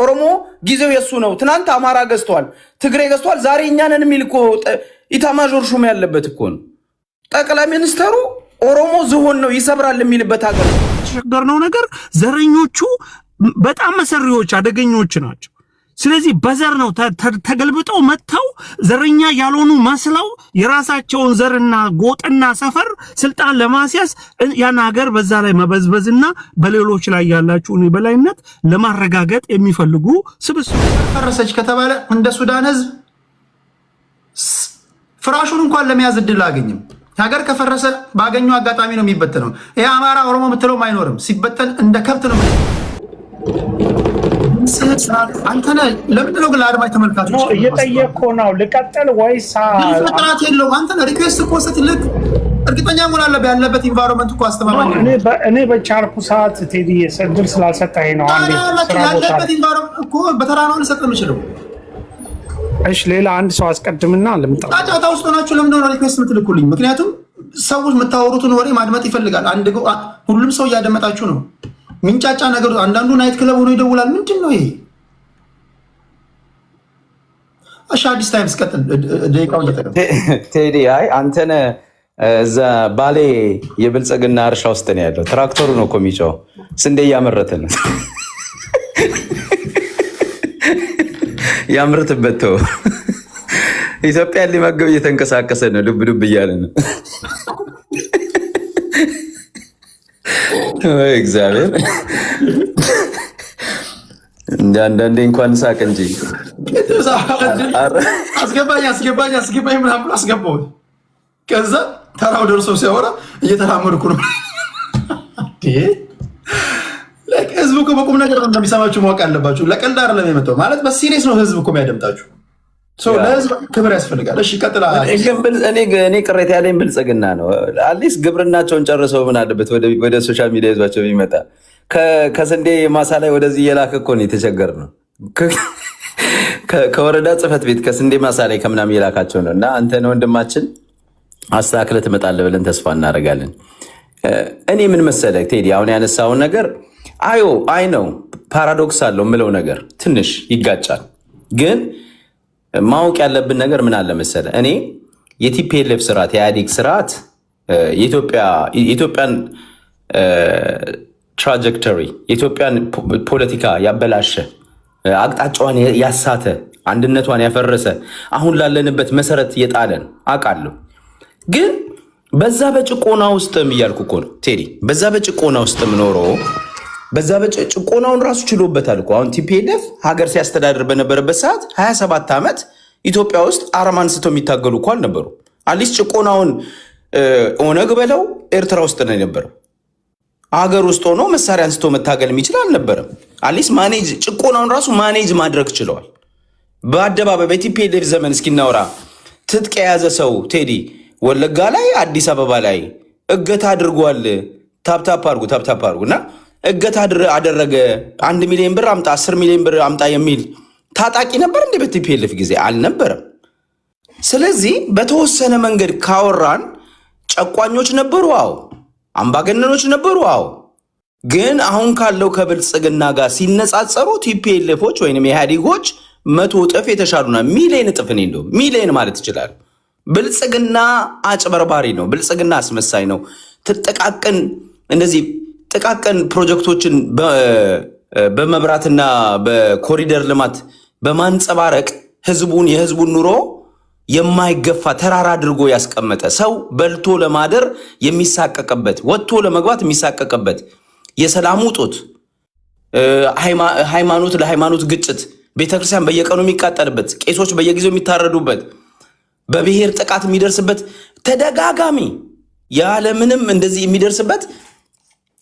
ኦሮሞ ጊዜው የሱ ነው ትናንት አማራ ገዝቷል ትግሬ ገዝቷል ዛሬ እኛንን የሚልኮ ኢታማዦር ሹም ያለበት እኮ ነው ጠቅላይ ሚኒስተሩ ኦሮሞ ዝሆን ነው ይሰብራል የሚልበት ሀገር ተሸገርነው ነገር ዘረኞቹ በጣም መሰሪዎች አደገኞች ናቸው ስለዚህ በዘር ነው ተገልብጠው መተው ዘረኛ ያልሆኑ መስለው የራሳቸውን ዘርና ጎጥና ሰፈር ስልጣን ለማስያዝ ያን ሀገር በዛ ላይ መበዝበዝና በሌሎች ላይ ያላቸውን በላይነት ለማረጋገጥ የሚፈልጉ ስብስብ ፈረሰች ከተባለ እንደ ሱዳን ህዝብ ፍራሹን እንኳን ለመያዝ እድል አገኝም ሀገር ከፈረሰ ባገኘው አጋጣሚ ነው የሚበተነው ይሄ አማራ ኦሮሞ ምትለው አይኖርም ሲበተን እንደ ከብት ነው አንተና ለምንድነው ግን አድማጭ ተመልካቾች እየጠየቅኩ ነው ልቀጥል ወይስ ፍጥራት የለው አንተና ሪኩዌስት እኮ ስትልክ እርግጠኛ መሆን አለበት ያለበት ኢንቫይሮንመንት እኮ አስተማማኝ እኔ በቻልኩ ሰዓት ቴዲ ሰድል ስላልሰጠኝ ነው አንዴ ያለበት ኢንቫይሮንመንት እኮ በተራራው ልሰጥ የምችለው እሺ ሌላ አንድ ሰው አስቀድምና ልምጣ ጫጫታ ውስጥ ሆናችሁ ለምንድነው ሪኩዌስት የምትልኩልኝ ምክንያቱም ሰዎች የምታወሩትን ወሬ ማድመጥ ይፈልጋል ሁሉም ሰው እያደመጣችሁ ነው ምንጫጫ ነገር አንዳንዱ ናይት ክለብ ሆኖ ይደውላል ምንድነው ይሄ አዲስ ታይምስ ቀጥል ደቂቃው እየተቀበለ ቴዲ አይ አንተነ እዛ ባሌ የብልጽግና እርሻ ውስጥ ነው ያለው ትራክተሩ ነው ኮሚጮው ስንዴ ያመረተ ነው ያምርትበት ተው ኢትዮጵያ ሊመገብ እየተንቀሳቀሰ ነው ዱብ ዱብ እያለ ነው እግዚአብሔር አንዳንዴ እንኳን ሳቅ እንጂ አስገባኝ ምናምን አስገባው ከዛ ተራው ደርሶ ሲያወራ እየተራመድኩ ነው ህዝቡ እኮ በቁም ነገር እንደሚሰማችሁ ማወቅ አለባችሁ ለቀልድ አይደለም የመጣው ማለት በሲሪየስ ነው ህዝብ እኮ የሚያደምጣችሁ ለህዝብ ክብር ያስፈልጋል እሺ ቀጥላ እኔ ቅሬታ ያለኝ ብልጽግና ነው አትሊስት ግብርናቸውን ጨርሰው ምን አለበት ወደ ሶሻል ሚዲያ ይዟቸው ቢመጣ ከስንዴ ማሳ ላይ ወደዚህ የላከ እኮ ነው የተቸገርነው ከወረዳ ጽህፈት ቤት ከስንዴ ማሳ ላይ ከምናምን የላካቸው ነው እና አንተን ወንድማችን አስተካክለህ ትመጣለህ ብለን ተስፋ እናደርጋለን እኔ ምን መሰለህ ቴዲ አሁን ያነሳውን ነገር አይ ነው ፓራዶክስ አለው ምለው ነገር ትንሽ ይጋጫል ግን ማወቅ ያለብን ነገር ምን አለ መሰለህ እኔ የቲፒኤልኤፍ ስርዓት የኢህአዴግ ስርዓት የኢትዮጵያን ትራጀክተሪ የኢትዮጵያን ፖለቲካ ያበላሸ አቅጣጫዋን ያሳተ አንድነቷን ያፈረሰ አሁን ላለንበት መሰረት የጣለን አውቃለሁ ግን በዛ በጭቆና ውስጥም እያልኩ እኮ ነው ቴዲ በዛ በጭቆና ውስጥም ኖሮ በዛ በጭቆናውን ራሱ ችሎበታል እኮ አሁን ቲፒኤልኤፍ ሀገር ሲያስተዳድር በነበረበት ሰዓት 27 ዓመት ኢትዮጵያ ውስጥ አርማ አንስተው የሚታገሉ እኮ አልነበሩ አትሊስት ጭቆናውን ኦነግ በለው ኤርትራ ውስጥ ነው የነበረው ሀገር ውስጥ ሆኖ መሳሪያ አንስቶ መታገል የሚችል አልነበረም አትሊስት ማኔጅ ጭቆናውን ራሱ ማኔጅ ማድረግ ችለዋል በአደባባይ በቲፒኤልኤፍ ዘመን እስኪናወራ ትጥቅ የያዘ ሰው ቴዲ ወለጋ ላይ አዲስ አበባ ላይ እገታ አድርጓል ታፕታፕ አድርጉና እገታ አደረገ 1 ሚሊዮን ብር አምጣ 10 ሚሊዮን ብር አምጣ የሚል ታጣቂ ነበር እንደ በቲፒኤልኤፍ ጊዜ አልነበረም ስለዚህ በተወሰነ መንገድ ካወራን ጨቋኞች ነበሩ አዎ አምባገነኖች ነበሩ አዎ ግን አሁን ካለው ከብልጽግና ጋር ሲነጻጸሩ ቲፒኤልኤፎች ወይንም የኢህአዴጎች 100 እጥፍ የተሻሉና ሚሊዮን እጥፍ ነው እንደው ሚሊዮን ማለት ይችላል ብልጽግና አጭበርባሪ ነው ብልጽግና አስመሳይ ነው ተጠቃቀን እንደዚህ ጥቃቅን ፕሮጀክቶችን በመብራትና በኮሪደር ልማት በማንጸባረቅ የህዝቡን ኑሮ የማይገፋ ተራራ አድርጎ ያስቀመጠ ሰው በልቶ ለማደር የሚሳቀቅበት ወጥቶ ለመግባት የሚሳቀቅበት የሰላሙ ጦት ሃይማኖት ለሃይማኖት ግጭት ቤተክርስቲያን በየቀኑ የሚቃጠልበት ቄሶች በየጊዜው የሚታረዱበት በብሔር ጥቃት የሚደርስበት ተደጋጋሚ ያለ ምንም እንደዚህ የሚደርስበት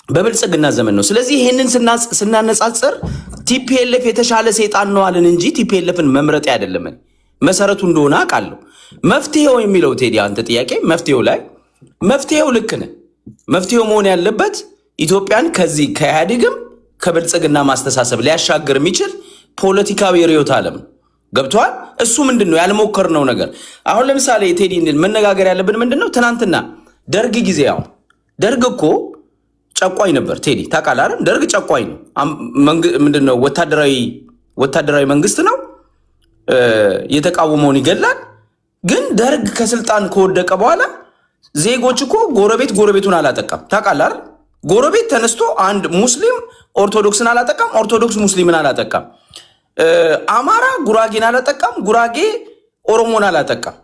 በብልጽግና ዘመን ነው ስለዚህ ይሄንን ስናነጻጽር ቲፒኤልኤፍ የተሻለ ሰይጣን ነው አለን እንጂ ቲፒኤልኤፍን መምረጥ አይደለም መሰረቱ እንደሆነ አውቃለሁ መፍትሄው የሚለው ቴዲ አንተ ጥያቄ መፍትሄው ልክ ነህ መፍትሄው መሆን ያለበት ኢትዮጵያን ከዚህ ከኢህአዴግም ከብልጽግና ማስተሳሰብ ሊያሻገር የሚችል ፖለቲካዊ ርዕዮተ ዓለም ገብቷል እሱ ምንድነው ያልሞከርነው ነገር አሁን ለምሳሌ ቴዲ መነጋገር ያለብን ምንድነው ትናንትና ደርግ ጊዜ ያው ደርግ እኮ ጨቋኝ ነበር ቴዲ ታውቃለህ አይደል ደርግ ጨቋኝ ነው ምንድነው ወታደራዊ ወታደራዊ መንግስት ነው። የተቃወመውን ይገላል። ግን ደርግ ከስልጣን ከወደቀ በኋላ ዜጎች እኮ ጎረቤቱን አላጠቃም። ታውቃለህ አይደል? ጎረቤት ተነስቶ አንድ ሙስሊም ኦርቶዶክስን አላጠቃም፣ ኦርቶዶክስ ሙስሊምን አላጠቃም። አማራ ጉራጌን አላጠቃም፣ ጉራጌ ኦሮሞን አላጠቃም።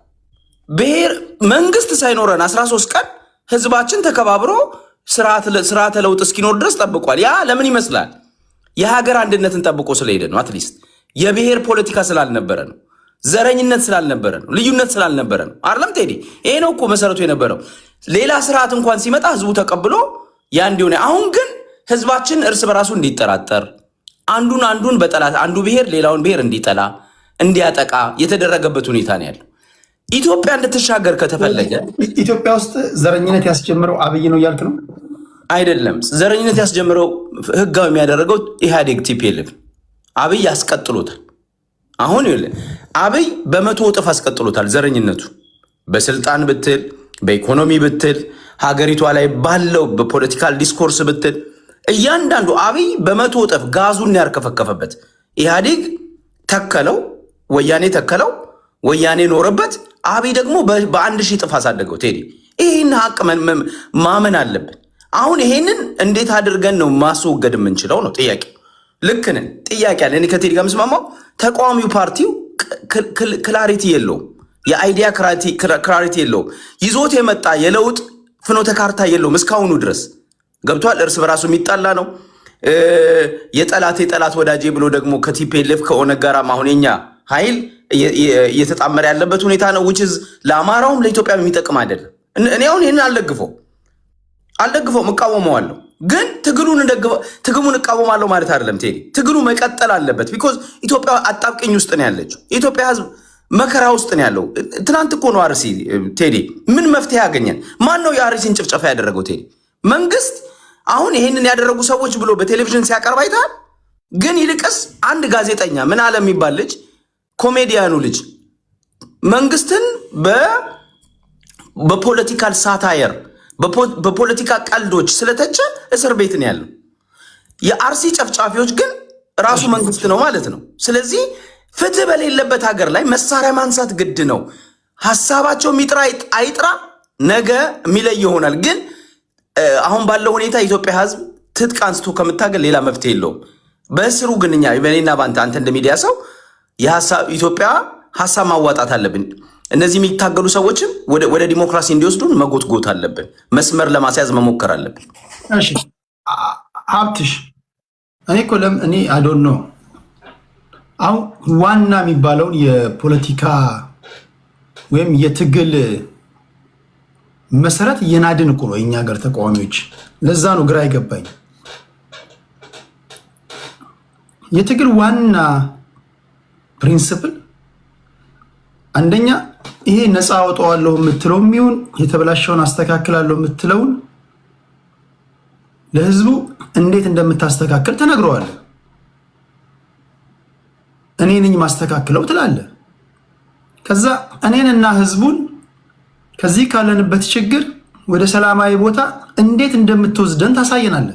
ብሔር መንግስት ሳይኖረን 13 ቀን ህዝባችን ተከባብሮ ስርዓተ ለውጥ እስኪኖር ድረስ ጠብቋል። ያ ለምን ይመስላል? የሀገር አንድነትን ጠብቆ ስለሄደ ነው። አትሊስት የብሔር ፖለቲካ ስላልነበረ ነው። ዘረኝነት ስላልነበረ ነው። ልዩነት ስላልነበረ ነው። አይደለም ቴዲ? ይሄ ነው እኮ መሰረቱ የነበረው። ሌላ ስርዓት እንኳን ሲመጣ ህዝቡ ተቀብሎ ያ እንዲሆነ። አሁን ግን ህዝባችን እርስ በራሱ እንዲጠራጠር፣ አንዱን በጠላት አንዱ ብሔር ሌላውን ብሔር እንዲጠላ እንዲያጠቃ የተደረገበት ሁኔታ ነው ያለው። ኢትዮጵያ እንድትሻገር ከተፈለገ ኢትዮጵያ ውስጥ ዘረኝነት ያስጀምረው አብይ ነው እያልክ ነው? አይደለም። ዘረኝነት ያስጀምረው ህጋዊ የሚያደረገው ኢህአዴግ ቲፒኤልኤፍ አብይ ያስቀጥሎታል። አሁን ይኸውልህ አብይ በመቶ እጥፍ አስቀጥሎታል ዘረኝነቱ። በስልጣን ብትል፣ በኢኮኖሚ ብትል፣ ሀገሪቷ ላይ ባለው በፖለቲካል ዲስኮርስ ብትል እያንዳንዱ አብይ በመቶ እጥፍ ጋዙን ያርከፈከፈበት። ኢህአዴግ ተከለው፣ ወያኔ ተከለው፣ ወያኔ ኖረበት። አብይ ደግሞ በአንድ ሺህ እጥፍ አሳደገው። ቴዲ ይህን ሀቅ ማመን አለብን። አሁን ይሄንን እንዴት አድርገን ነው ማስወገድ የምንችለው ነው ጥያቄ። ልክ ነን። ጥያቄ አለ። እኔ ከቴዲ ጋር የምስማማው ተቃዋሚው ፓርቲው ክላሪቲ የለውም፣ የአይዲያ ክላሪቲ የለውም። ይዞት የመጣ የለውጥ ፍኖተ ካርታ የለውም እስካሁኑ ድረስ ገብቷል። እርስ በራሱ የሚጣላ ነው። የጠላት ወዳጄ ብሎ ደግሞ ከቲፒኤልኤፍ ከኦነግ ጋር አሁን የኛ ኃይል እየተጣመረ ያለበት ሁኔታ ነው። ውችዝ ለአማራውም ለኢትዮጵያ የሚጠቅም አይደለም። እኔ አሁን ይህንን አልደግፈውም፣ እቃወመዋለሁ። ግን ትግሉን እቃወማለሁ ማለት አይደለም ቴዲ። ትግሉ መቀጠል አለበት። ቢኮዝ ኢትዮጵያ አጣብቅኝ ውስጥ ነው ያለችው። የኢትዮጵያ ህዝብ መከራ ውስጥ ነው ያለው። ትናንት እኮ ነው አርሲ ቴዲ ምን መፍትሄ ያገኘን? ማን ነው የአርሲን ጭፍጨፋ ያደረገው ቴዲ? መንግስት አሁን ይሄንን ያደረጉ ሰዎች ብሎ በቴሌቪዥን ሲያቀርብ አይተሃል? ግን ይልቅስ አንድ ጋዜጠኛ ምን አለ የሚባል ልጅ ኮሜዲያኑ ልጅ መንግስትን በፖለቲካል ሳታየር በፖለቲካ ቀልዶች ስለተቸ እስር ቤት ነው ያለው። የአርሲ ጨፍጫፊዎች ግን ራሱ መንግስት ነው ማለት ነው። ስለዚህ ፍትህ በሌለበት ሀገር ላይ መሳሪያ ማንሳት ግድ ነው። ሀሳባቸው ሚጥራ አይጥራ ነገ የሚለይ ይሆናል። ግን አሁን ባለው ሁኔታ የኢትዮጵያ ህዝብ ትጥቅ አንስቶ ከምታገል ሌላ መፍትሄ የለውም። በስሩ ግን እኛ በኔና አንተ እንደ ሚዲያ ሰው ኢትዮጵያ ሀሳብ ማዋጣት አለብን። እነዚህ የሚታገሉ ሰዎችም ወደ ዲሞክራሲ እንዲወስዱን መጎትጎት አለብን። መስመር ለማስያዝ መሞከር አለብን። እሺ ሀብትሽ፣ እኔ አዶን ነው አሁን ዋና የሚባለውን የፖለቲካ ወይም የትግል መሰረት የናድን እኮ ነው የኛ ሀገር ተቃዋሚዎች። ለዛ ነው ግራ አይገባኝ። የትግል ዋና ፕሪንሲፕል አንደኛ ይሄ ነፃ አወጣዋለሁ የምትለው የሚሆን የተበላሸውን አስተካክላለሁ የምትለውን ለህዝቡ እንዴት እንደምታስተካክል ተነግረዋል። እኔ ነኝ ማስተካክለው ትላለ። ከዛ እኔንና ህዝቡን ከዚህ ካለንበት ችግር ወደ ሰላማዊ ቦታ እንዴት እንደምትወስደን ታሳየናለ።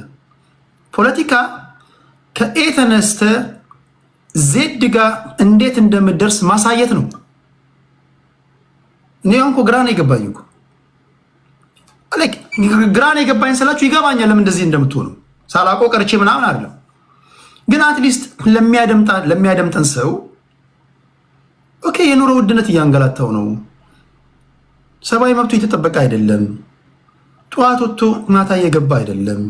ፖለቲካ ከኤ ተነስተ ዜድ ጋር እንዴት እንደምደርስ ማሳየት ነው። እኔ አንኮ ግራና ይገባኝ እኮ ግራና ይገባኝ ስላችሁ ይገባኛል ለምን እንደዚህ እንደምትሆኑ ሳላቆ ቀርቼ ምናምን አይደለም። ግን አትሊስት ለሚያደምጠን ሰው ኦኬ የኑሮ ውድነት እያንገላታው ነው፣ ሰብአዊ መብቱ የተጠበቀ አይደለም፣ ጠዋት ወጥቶ ማታ እየገባ አይደለም፣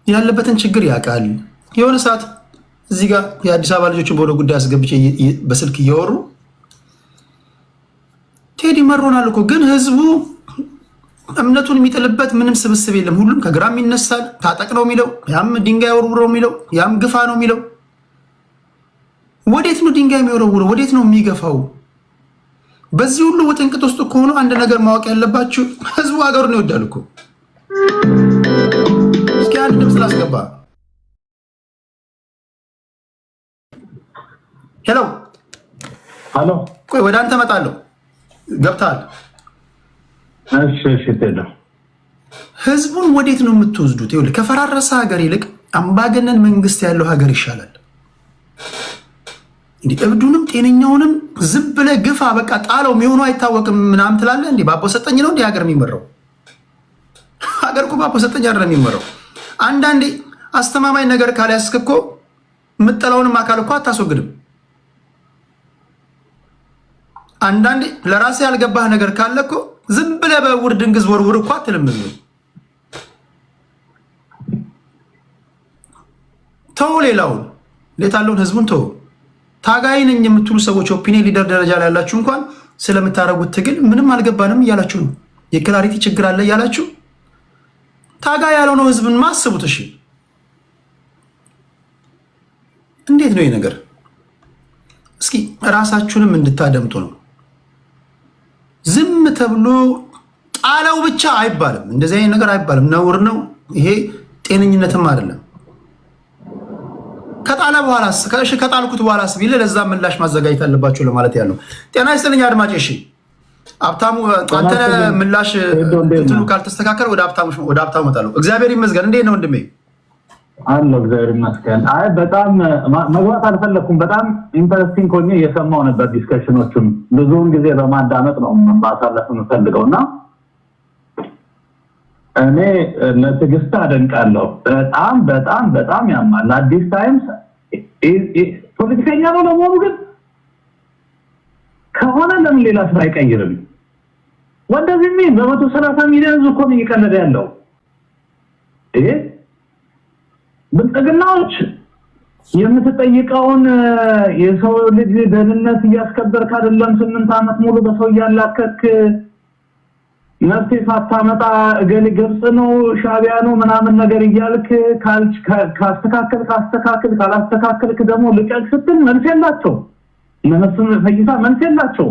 ያለበትን ችግር ያውቃል። የሆነ ሰዓት እዚህ ጋር የአዲስ አበባ ልጆችን በወደ ጉዳይ አስገብቼ በስልክ እያወሩ ቴዲ መሮናል እኮ ግን ህዝቡ እምነቱን የሚጥልበት ምንም ስብስብ የለም። ሁሉም ከግራም ይነሳል። ታጠቅ ነው የሚለው፣ ያም ድንጋይ ወርውረው የሚለው፣ ያም ግፋ ነው የሚለው። ወዴት ነው ድንጋይ የሚወረውረው? ወዴት ነው የሚገፋው? በዚህ ሁሉ ውጥንቅጥ ውስጥ ከሆኑ አንድ ነገር ማወቅ ያለባችሁ ህዝቡ ሀገሩን ይወዳል እኮ። እስኪ አንድ ድምፅ ላስገባ። ሄሎ ሄሎ፣ ቆይ ወደ አንተ እመጣለሁ። ገብተሃል? እሺ። ህዝቡን ወዴት ነው የምትወስዱት? ይኸውልህ ከፈራረሰ ሀገር ይልቅ አምባገነን መንግስት ያለው ሀገር ይሻላል። እንዴ እብዱንም ጤነኛውንም ዝም ብለህ ግፋ በቃ ጣለው የሚሆነው አይታወቅም ምናምን ትላለህ እንዴ? ባቦ ሰጠኝ ነው እንዴ ሀገር የሚመራው? ሀገር እኮ ባቦ ሰጠኝ አይደለም የሚመራው። አንዳንዴ አስተማማኝ ነገር ካልያዝክ እኮ የምጠላውንም አካል እኮ አታስወግድም። አንዳንዴ ለራስህ ያልገባህ ነገር ካለ እኮ ዝም ብለህ በውር ድንግዝ ወርውር እኮ አትልም። ተው ሌላውን ሌታለውን ህዝቡን ተው። ታጋይ ነኝ የምትሉ ሰዎች ኦፒኒየን ሊደር ደረጃ ላይ ያላችሁ እንኳን ስለምታረጉት ትግል ምንም አልገባንም እያላችሁ ነው። የክላሪቲ ችግር አለ እያላችሁ ታጋይ ያልሆነው ህዝብን ማስቡት። እሺ እንዴት ነው ይሄ ነገር? እስኪ ራሳችሁንም እንድታደምጡ ነው። ዝም ተብሎ ጣለው ብቻ አይባልም። እንደዚህ አይነት ነገር አይባልም። ነውር ነው ይሄ፣ ጤነኝነትም አይደለም። ከጣለ በኋላስ ከጣልኩት በኋላስ ቢል ለዛ ምላሽ ማዘጋጀት አለባችሁ ለማለት ያለው። ጤና ይስጥልኝ አድማጭ። እሺ ሀብታሙ አንተ ምላሽ እንትኑ ካልተስተካከለ ወደ ሀብታሙ መጣለው። እግዚአብሔር ይመስገን። እንዴት ነው ወንድሜ? አለው እግዚአብሔር ይመስገን። አይ በጣም መግባት አልፈለኩም። በጣም ኢንተረስቲንግ ሆኜ እየሰማው ነበር። ዲስከሽኖቹም ብዙውን ጊዜ በማዳመጥ ነው ማሳለፍ የምፈልገውና እኔ ለትዕግስት አደንቃለሁ። በጣም በጣም በጣም ያማል። አዲስ ታይምስ ፖለቲከኛ ነው ለመሆኑ ግን ከሆነ ለምን ሌላ ስራ አይቀይርም? ወንደዚህ ምን በ130 ሚሊዮን እኮ ነው እየቀለደ ያለው። ብልጽግናዎች የምትጠይቀውን የሰው ልጅ ደህንነት እያስከበርክ አይደለም። 8 ዓመት ሙሉ በሰው እያላከክ መፍትሄ ሳታመጣ እገሌ ግብጽ ነው ሻቢያ ነው ምናምን ነገር እያልክ ካስተካከል ካላስተካከልክ ደግሞ ልቀቅ ስትል መልስ የላቸው። እነሱም ፈይታ መልስ የላቸው።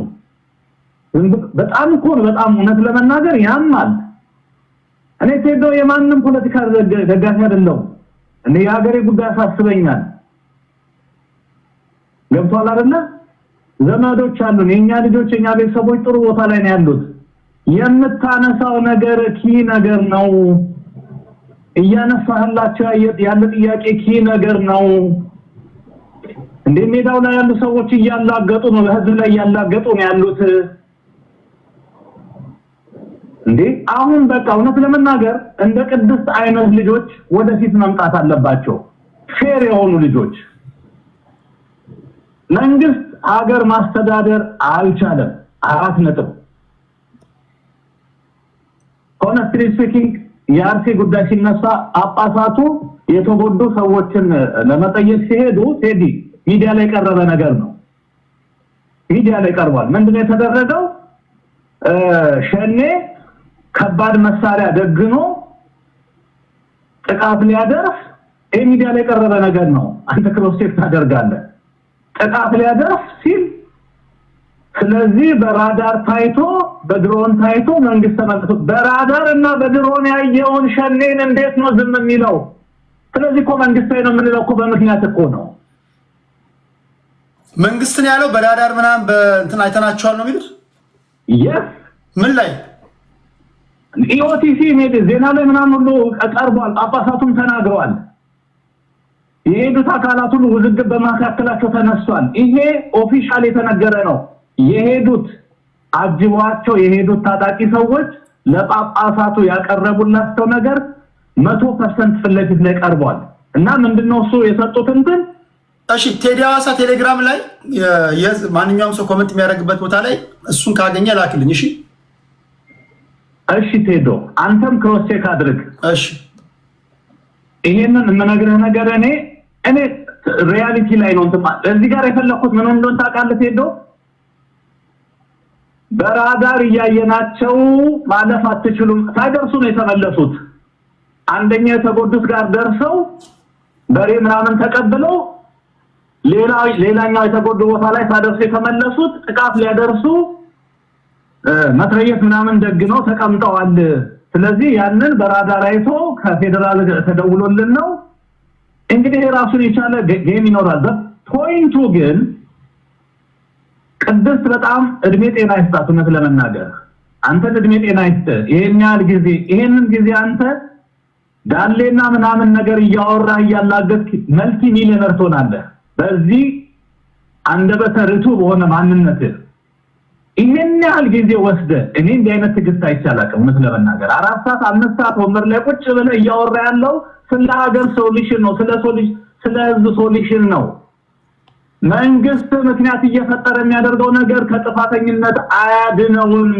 በጣም እኮ በጣም እውነት ለመናገር ያማል። እኔ ቴዶ የማንንም ፖለቲካ ደጋፊ አይደለም። እኔ የሀገሬ ጉዳይ አሳስበኛል። ገብቷል አይደለ? ዘመዶች አሉን፣ የኛ ልጆች የኛ ቤተሰቦች ጥሩ ቦታ ላይ ነው ያሉት። የምታነሳው ነገር ኪ ነገር ነው። እያነሳህላቸው ያለ ጥያቄ ኪ ነገር ነው። እንደ ሜዳው ላይ ያሉ ሰዎች እያላገጡ ነው፣ በህዝብ ላይ እያላገጡ ነው ያሉት። እንዴ አሁን በቃ እውነት ለመናገር እንደ ቅድስት አይነት ልጆች ወደፊት መምጣት አለባቸው። ፌር የሆኑ ልጆች። መንግስት ሀገር ማስተዳደር አልቻለም። 4 ነጥብ። ሆነስትሊ ስፒኪንግ የአርሲ ጉዳይ ሲነሳ አጳሳቱ የተጎዱ ሰዎችን ለመጠየቅ ሲሄዱ ቴዲ ሚዲያ ላይ ቀረበ ነገር ነው። ሚዲያ ላይ ቀርቧል። ምንድነው የተደረገው? ሸኔ ከባድ መሳሪያ ደግኖ ጥቃት ሊያደርስ ሚዲያ ላይ ቀረበ ነገር ነው። አንተ ክሮስ ቼክ ታደርጋለህ። ጥቃት ሊያደርስ ሲል ስለዚህ በራዳር ታይቶ በድሮን ታይቶ መንግስት ተመልሶ በራዳር እና በድሮን ያየውን ሸኔን እንዴት ነው ዝም የሚለው? ስለዚህ እኮ መንግስት ነው የምንለው እኮ በምክንያት እኮ ነው። መንግስትን ያለው በራዳር ምናምን በእንትን አይተናቸዋል ነው የሚሉት። ምን ላይ ኢኦቲሲ ዜና ላይ ምናምን ሁሉ ቀርቧል። ጳጳሳቱም ተናግረዋል። የሄዱት አካላት ሁሉ ውዝግብ በማካከላቸው ተነስቷል። ይሄ ኦፊሻል የተነገረ ነው። የሄዱት አጅቧቸው የሄዱት ታጣቂ ሰዎች ለጳጳሳቱ ያቀረቡላቸው ነገር 100% ፍለፊት ላይ ቀርቧል። እና ምንድነው እሱ የሰጡት እንትን እሺ ቴዲ ሐዋሳ ቴሌግራም ላይ ማንኛውም ሰው ኮሜንት የሚያደርግበት ቦታ ላይ እሱን ካገኘ ላክልኝ። እሺ ቴዶ አንተም ክሮስ ቼክ አድርግ። እሺ ይሄንን የምነግርህ ነገር እኔ ሪያሊቲ ላይ ነው እንትን እዚህ ጋር የፈለኩት ምን እንደሆነ ታውቃለህ ቴዶ? በራዳር እያየናቸው ማለፍ አትችሉም ሳይደርሱ ነው የተመለሱት። አንደኛ የተጎዱት ጋር ደርሰው በሬ ምናምን ተቀብለው ሌላኛው የተጎዱ ቦታ ላይ ሳይደርሱ የተመለሱት ጥቃት ሊያደርሱ መትረየስ ምናምን ደግነው ተቀምጠዋል። ስለዚህ ያንን በራዳር አይቶ ከፌደራል ተደውሎልን ነው እንግዲህ ራሱን የቻለ ጌም ይኖራል። ፖይንቱ ግን ቅድስት በጣም እድሜ ጤና ይስጣት። እውነት ለመናገር አንተ እድሜ ጤና ይስጥ። ይሄን ጊዜ አንተ ዳሌና ምናምን ነገር እያወራህ እያላገጥክ መልቲ ሚሊዮነር ትሆናለህ። በዚህ አንደበተ ርቱዕ በሆነ ማንነት ይሄን ያህል ጊዜ ወስደ እኔ እንዲህ አይነት ትግስት አይቻላቅም። ለመናገር 4 ሰዓት 5 ሰዓት ወንበር ላይ ቁጭ ብለህ እያወራ ያለው ስለ ሀገር ሶሉሽን ነው፣ ስለ ህዝብ ሶሉሽን ነው። መንግስት ምክንያት እየፈጠረ የሚያደርገው ነገር ከጥፋተኝነት አያድነውም።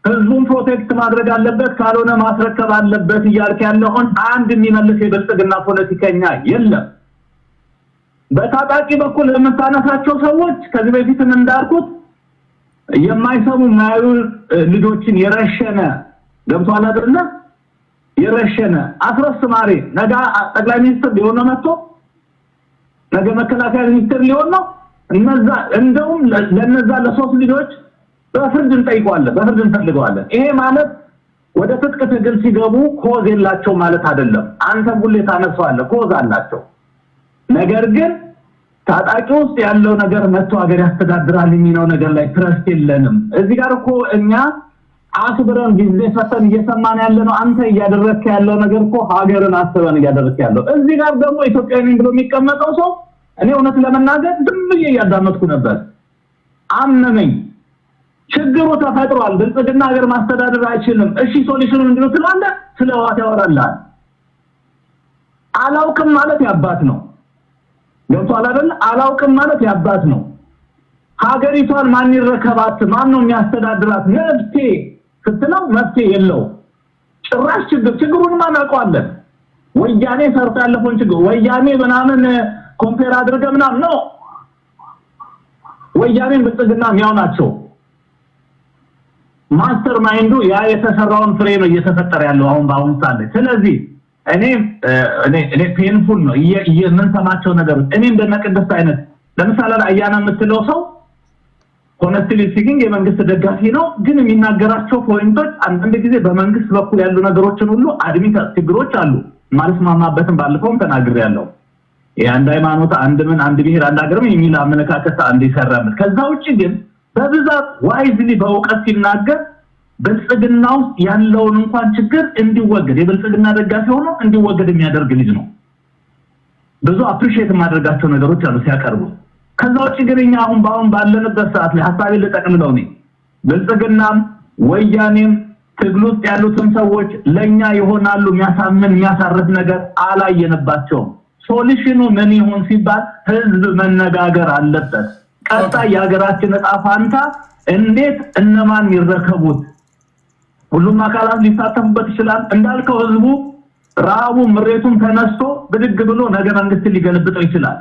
ህዝቡን ፕሮቴክት ማድረግ አለበት፣ ካልሆነ ማስረከብ አለበት እያልክ ያለውን አንድ የሚመልስ የብልጽግና ፖለቲከኛ የለም። በታጣቂ በኩል የምታነሳቸው ሰዎች ከዚህ በፊትም እንዳልኩት የማይሰሙ ማዩ ልጆችን የረሸነ ገብቷል አይደለ? የረሸነ አስረስ ማሬ ነገ ጠቅላይ ሚኒስትር ሊሆን ነው መጥቶ ነገ መከላከያ ሚኒስትር ሊሆን ነው። እነዛ እንደውም ለነዛ ለሶስት ልጆች በፍርድ እንጠይቀዋለን፣ በፍርድ እንፈልገዋለን። ይሄ ማለት ወደ ትጥቅ ትግል ሲገቡ ኮዝ የላቸው ማለት አይደለም። አንተ ሁሌ ታነሳዋለህ፣ ኮዝ አላቸው። ነገር ግን ታጣቂ ውስጥ ያለው ነገር መጥቶ ሀገር ያስተዳድራል የሚለው ነገር ላይ ትረስት የለንም። እዚህ ጋር እኮ እኛ አስብረን ጊዜ ሰተን እየሰማን ያለነው አንተ እያደረክ ያለው ነገር እኮ ሀገርን አስበን እያደረክ ያለው። እዚህ ጋር ደግሞ ኢትዮጵያዊ ነኝ ብሎ የሚቀመጠው ሰው እኔ እውነት ለመናገር ዝም ብዬ እያዳመጥኩ ነበር። አመመኝ። ችግሩ ተፈጥሯል። ብልጽግና ሀገር ማስተዳደር አይችልም። እሺ ሶሉሽኑ ምንድነው ትላለህ? ስለ ህወሓት ያወራልሃል። አላውቅም ማለት ያባት ነው። ገብቷል አይደል? አላውቅም ማለት ያባት ነው። ሀገሪቷን ማን ይረከባት? ማን ነው የሚያስተዳድራት? መብቴ ስትለው መብቴ የለው። ጭራሽ ችግሩን ማን አውቀዋለን? ወያኔ ሰርቶ ያለፈውን ችግር ወያኔ ምናምን ኮምፔር አድርገህ ምናምን ነው። ወያኔን ብልጽግና የሚያው ናቸው። ማስተር ማይንዱ ያ የተሰራውን ፍሬ ነው እየተፈጠረ ያለው አሁን ሳለ። ስለዚህ እኔ ፔንፉል ነው የምንሰማቸው ነገሮች። እኔ እንደነቅድስት አይነት ለምሳሌ አያና የምትለው ሰው ሆነስትሊ ስፒኪንግ የመንግስት ደጋፊ ነው፣ ግን የሚናገራቸው ፖይንቶች አንድ ጊዜ በመንግስት በኩል ያሉ ነገሮችን ሁሉ አድሚት ችግሮች አሉ ማለት ማማበትን ባልፈውም ተናግሬያለሁ። የአንድ ሃይማኖት አንድ ብሔር አንድ ሀገርም የሚል አመለካከት አንድ ይሰራበት። ከዛ ውጪ ግን በብዛት ዋይዝሊ በእውቀት ሲናገር ብልጽግና ውስጥ ያለውን እንኳን ችግር እንዲወገድ የብልጽግና ደጋፊ ሆኖ እንዲወገድ የሚያደርግ ልጅ ነው። ብዙ አፕሪሺየት ማድረጋቸው ነገሮች አሉ ሲያቀርቡ። ከዛ ውጪ ግን እኛ አሁን ባለንበት ሰዓት ላይ ሐሳቤን ልጠቅልለው ነው። ብልጽግናም ወያኔም ትግል ውስጥ ያሉትን ሰዎች ለኛ ይሆናሉ የሚያሳምን የሚያሳርፍ ነገር አላየንባቸውም። ሶሉሽኑ ምን ይሆን ሲባል ህዝብ መነጋገር አለበት። ቀጣይ የሀገራችን ዕጣ ፋንታ እንዴት እነማን ይረከቡት? ሁሉም አካላት ሊሳተፉበት ይችላል። እንዳልከው ህዝቡ ራቡ ምሬቱን ተነስቶ ብድግ ብሎ ነገ መንግስት ሊገልብጠው ይችላል።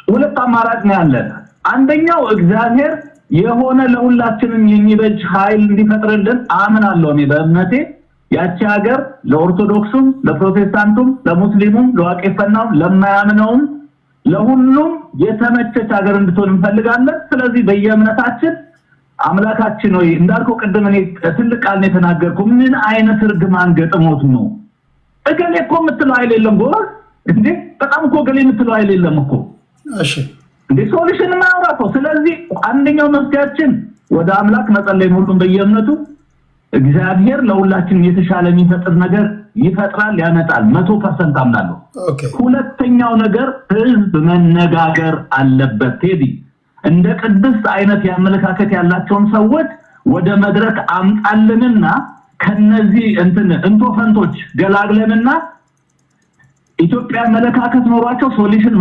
ሁለት አማራጭ ነው ያለን። አንደኛው እግዚአብሔር የሆነ ለሁላችንም የሚበጅ ኃይል እንዲፈጥርልን አምናለሁ። እኔ በእምነቴ ያቺ ሀገር ለኦርቶዶክሱም፣ ለፕሮቴስታንቱም፣ ለሙስሊሙም፣ ለዋቄፈናውም፣ ለማያምነውም ለሁሉም የተመቸች ሀገር እንድትሆን እንፈልጋለን። ስለዚህ በየእምነታችን አምላካችን ነው እንዳልከው ቅድም እኔ ትልቅ ቃል ነው የተናገርኩ። ምን አይነት እርግማን ገጥሞት ነው እገሌ እኮ የምትለው አይደለም ጎበዝ እንዴ? በጣም እኮ እገሌ የምትለው አይደለም እኮ። እሺ እንዴ ሶሉሽን ማውራው። ስለዚህ አንደኛው መፍትያችን ወደ አምላክ መጸለይ ነው። ሁሉም በየእምነቱ እግዚአብሔር ለሁላችን የተሻለ የሚፈጥር ነገር ይፈጥራል፣ ያመጣል። 100% አምናለሁ። ሁለተኛው ነገር ህዝብ መነጋገር አለበት። ቴዲ እንደ ቅድስት አይነት ያመለካከት ያላቸውን ሰዎች ወደ መድረክ አምጣልንና ከነዚህ እንቶፈንቶች ገላግለንና ኢትዮጵያ መለካከት ኖሯቸው ሶሉሽን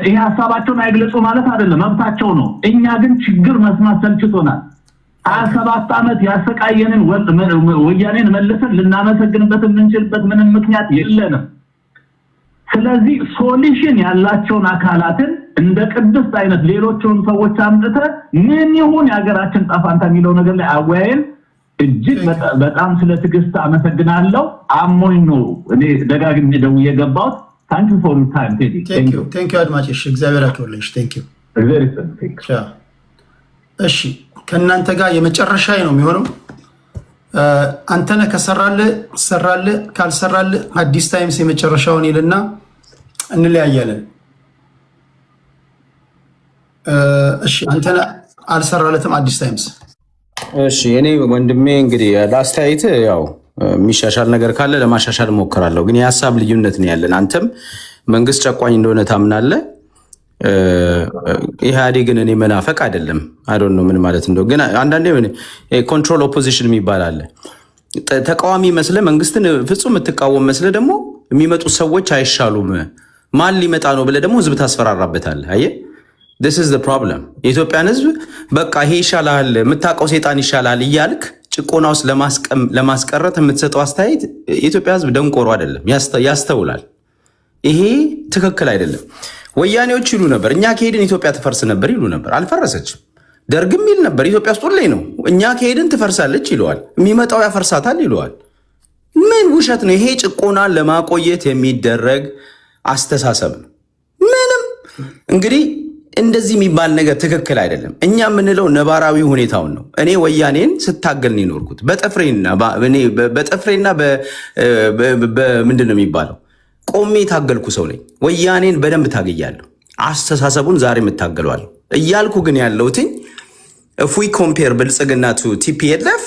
ይሄ ሐሳባቸውን አይግለጹ ማለት አይደለም፣ መብታቸው ነው። እኛ ግን ችግር መስማት ሰልችቶናል። 27 ዓመት ያሰቃየንን ወያኔን መልሰን ልናመሰግንበት የምንችልበት ምንም ምክንያት የለንም። ስለዚህ ሶሉሽን ያላቸውን አካላትን እንደ ቅድስት አይነት ሌሎችን ሰዎች አምጥተ ምን ይሁን የሀገራችን ጣፋንታ የሚለው ነገር ላይ አወያየን። እጅግ በጣም ስለ ትግስት አመሰግናለሁ። አሞኝ ነው እኔ ደጋግሜ ደውዬ የገባሁት። ታንክ ዩ ፎር ዩር ታይም ቴዲ። ቴንክ ዩ አድማጭሽ፣ እግዚአብሔር ያክብርልሽ። ቴንክ ዩ እግዚአብሔር ይስጥልኝ። እሺ ከእናንተ ጋር የመጨረሻ ነው የሚሆነው። አንተነህ ከሰራልህ ካልሰራልህ አዲስ ታይምስ የመጨረሻውን ይልና እንለያያለን። እሺ አንተነህ አልሰራለትም አዲስ ታይምስ። እሺ እኔ ወንድሜ እንግዲህ ለአስተያየት ያው የሚሻሻል ነገር ካለ ለማሻሻል እሞክራለሁ። ግን የሀሳብ ልዩነት ነው ያለን። አንተም መንግስት ጨቋኝ እንደሆነ ታምናለህ። ኢህአዴግን እኔ መናፈቅ አይደለም አይዶን ነው ምን ማለት እንደው ግን አንዳንዴ ኮንትሮል ኦፖዚሽን የሚባል አለ። ተቃዋሚ መስለ መንግስትን ፍጹም የምትቃወም መስለ ደግሞ የሚመጡ ሰዎች አይሻሉም ማን ሊመጣ ነው ብለህ ደግሞ ህዝብ ታስፈራራበታለህ። አየህ this is the problem። የኢትዮጵያን ህዝብ በቃ ይሄ ይሻላል የምታውቀው ሴጣን ይሻላል እያልክ ጭቆና ውስጥ ለማስቀረት የምትሰጠው አስተያየት የኢትዮጵያ ህዝብ ደንቆሮ አይደለም፣ ያስተውላል። ይሄ ትክክል አይደለም። ወያኔዎች ይሉ ነበር እኛ ከሄድን ኢትዮጵያ ትፈርስ ነበር ይሉ ነበር። አልፈረሰችም። ደርግም ይል ነበር ኢትዮጵያ ውስጥ ሁሌ ነው እኛ ከሄድን ትፈርሳለች ይለዋል፣ የሚመጣው ያፈርሳታል ይለዋል። ምን ውሸት ነው ይሄ? ጭቆናን ለማቆየት የሚደረግ አስተሳሰብ ነው። ምንም እንግዲህ እንደዚህ የሚባል ነገር ትክክል አይደለም። እኛ የምንለው ነባራዊ ሁኔታውን ነው። እኔ ወያኔን ስታገል ነው የኖርኩት በጥፍሬና በምንድን ነው የሚባለው ቆሜ የታገልኩ ሰው ነኝ። ወያኔን በደንብ ታገያለሁ። አስተሳሰቡን ዛሬ የምታገለዋለሁ እያልኩ ግን ያለውትኝ if we compare ብልጽግና to TPLF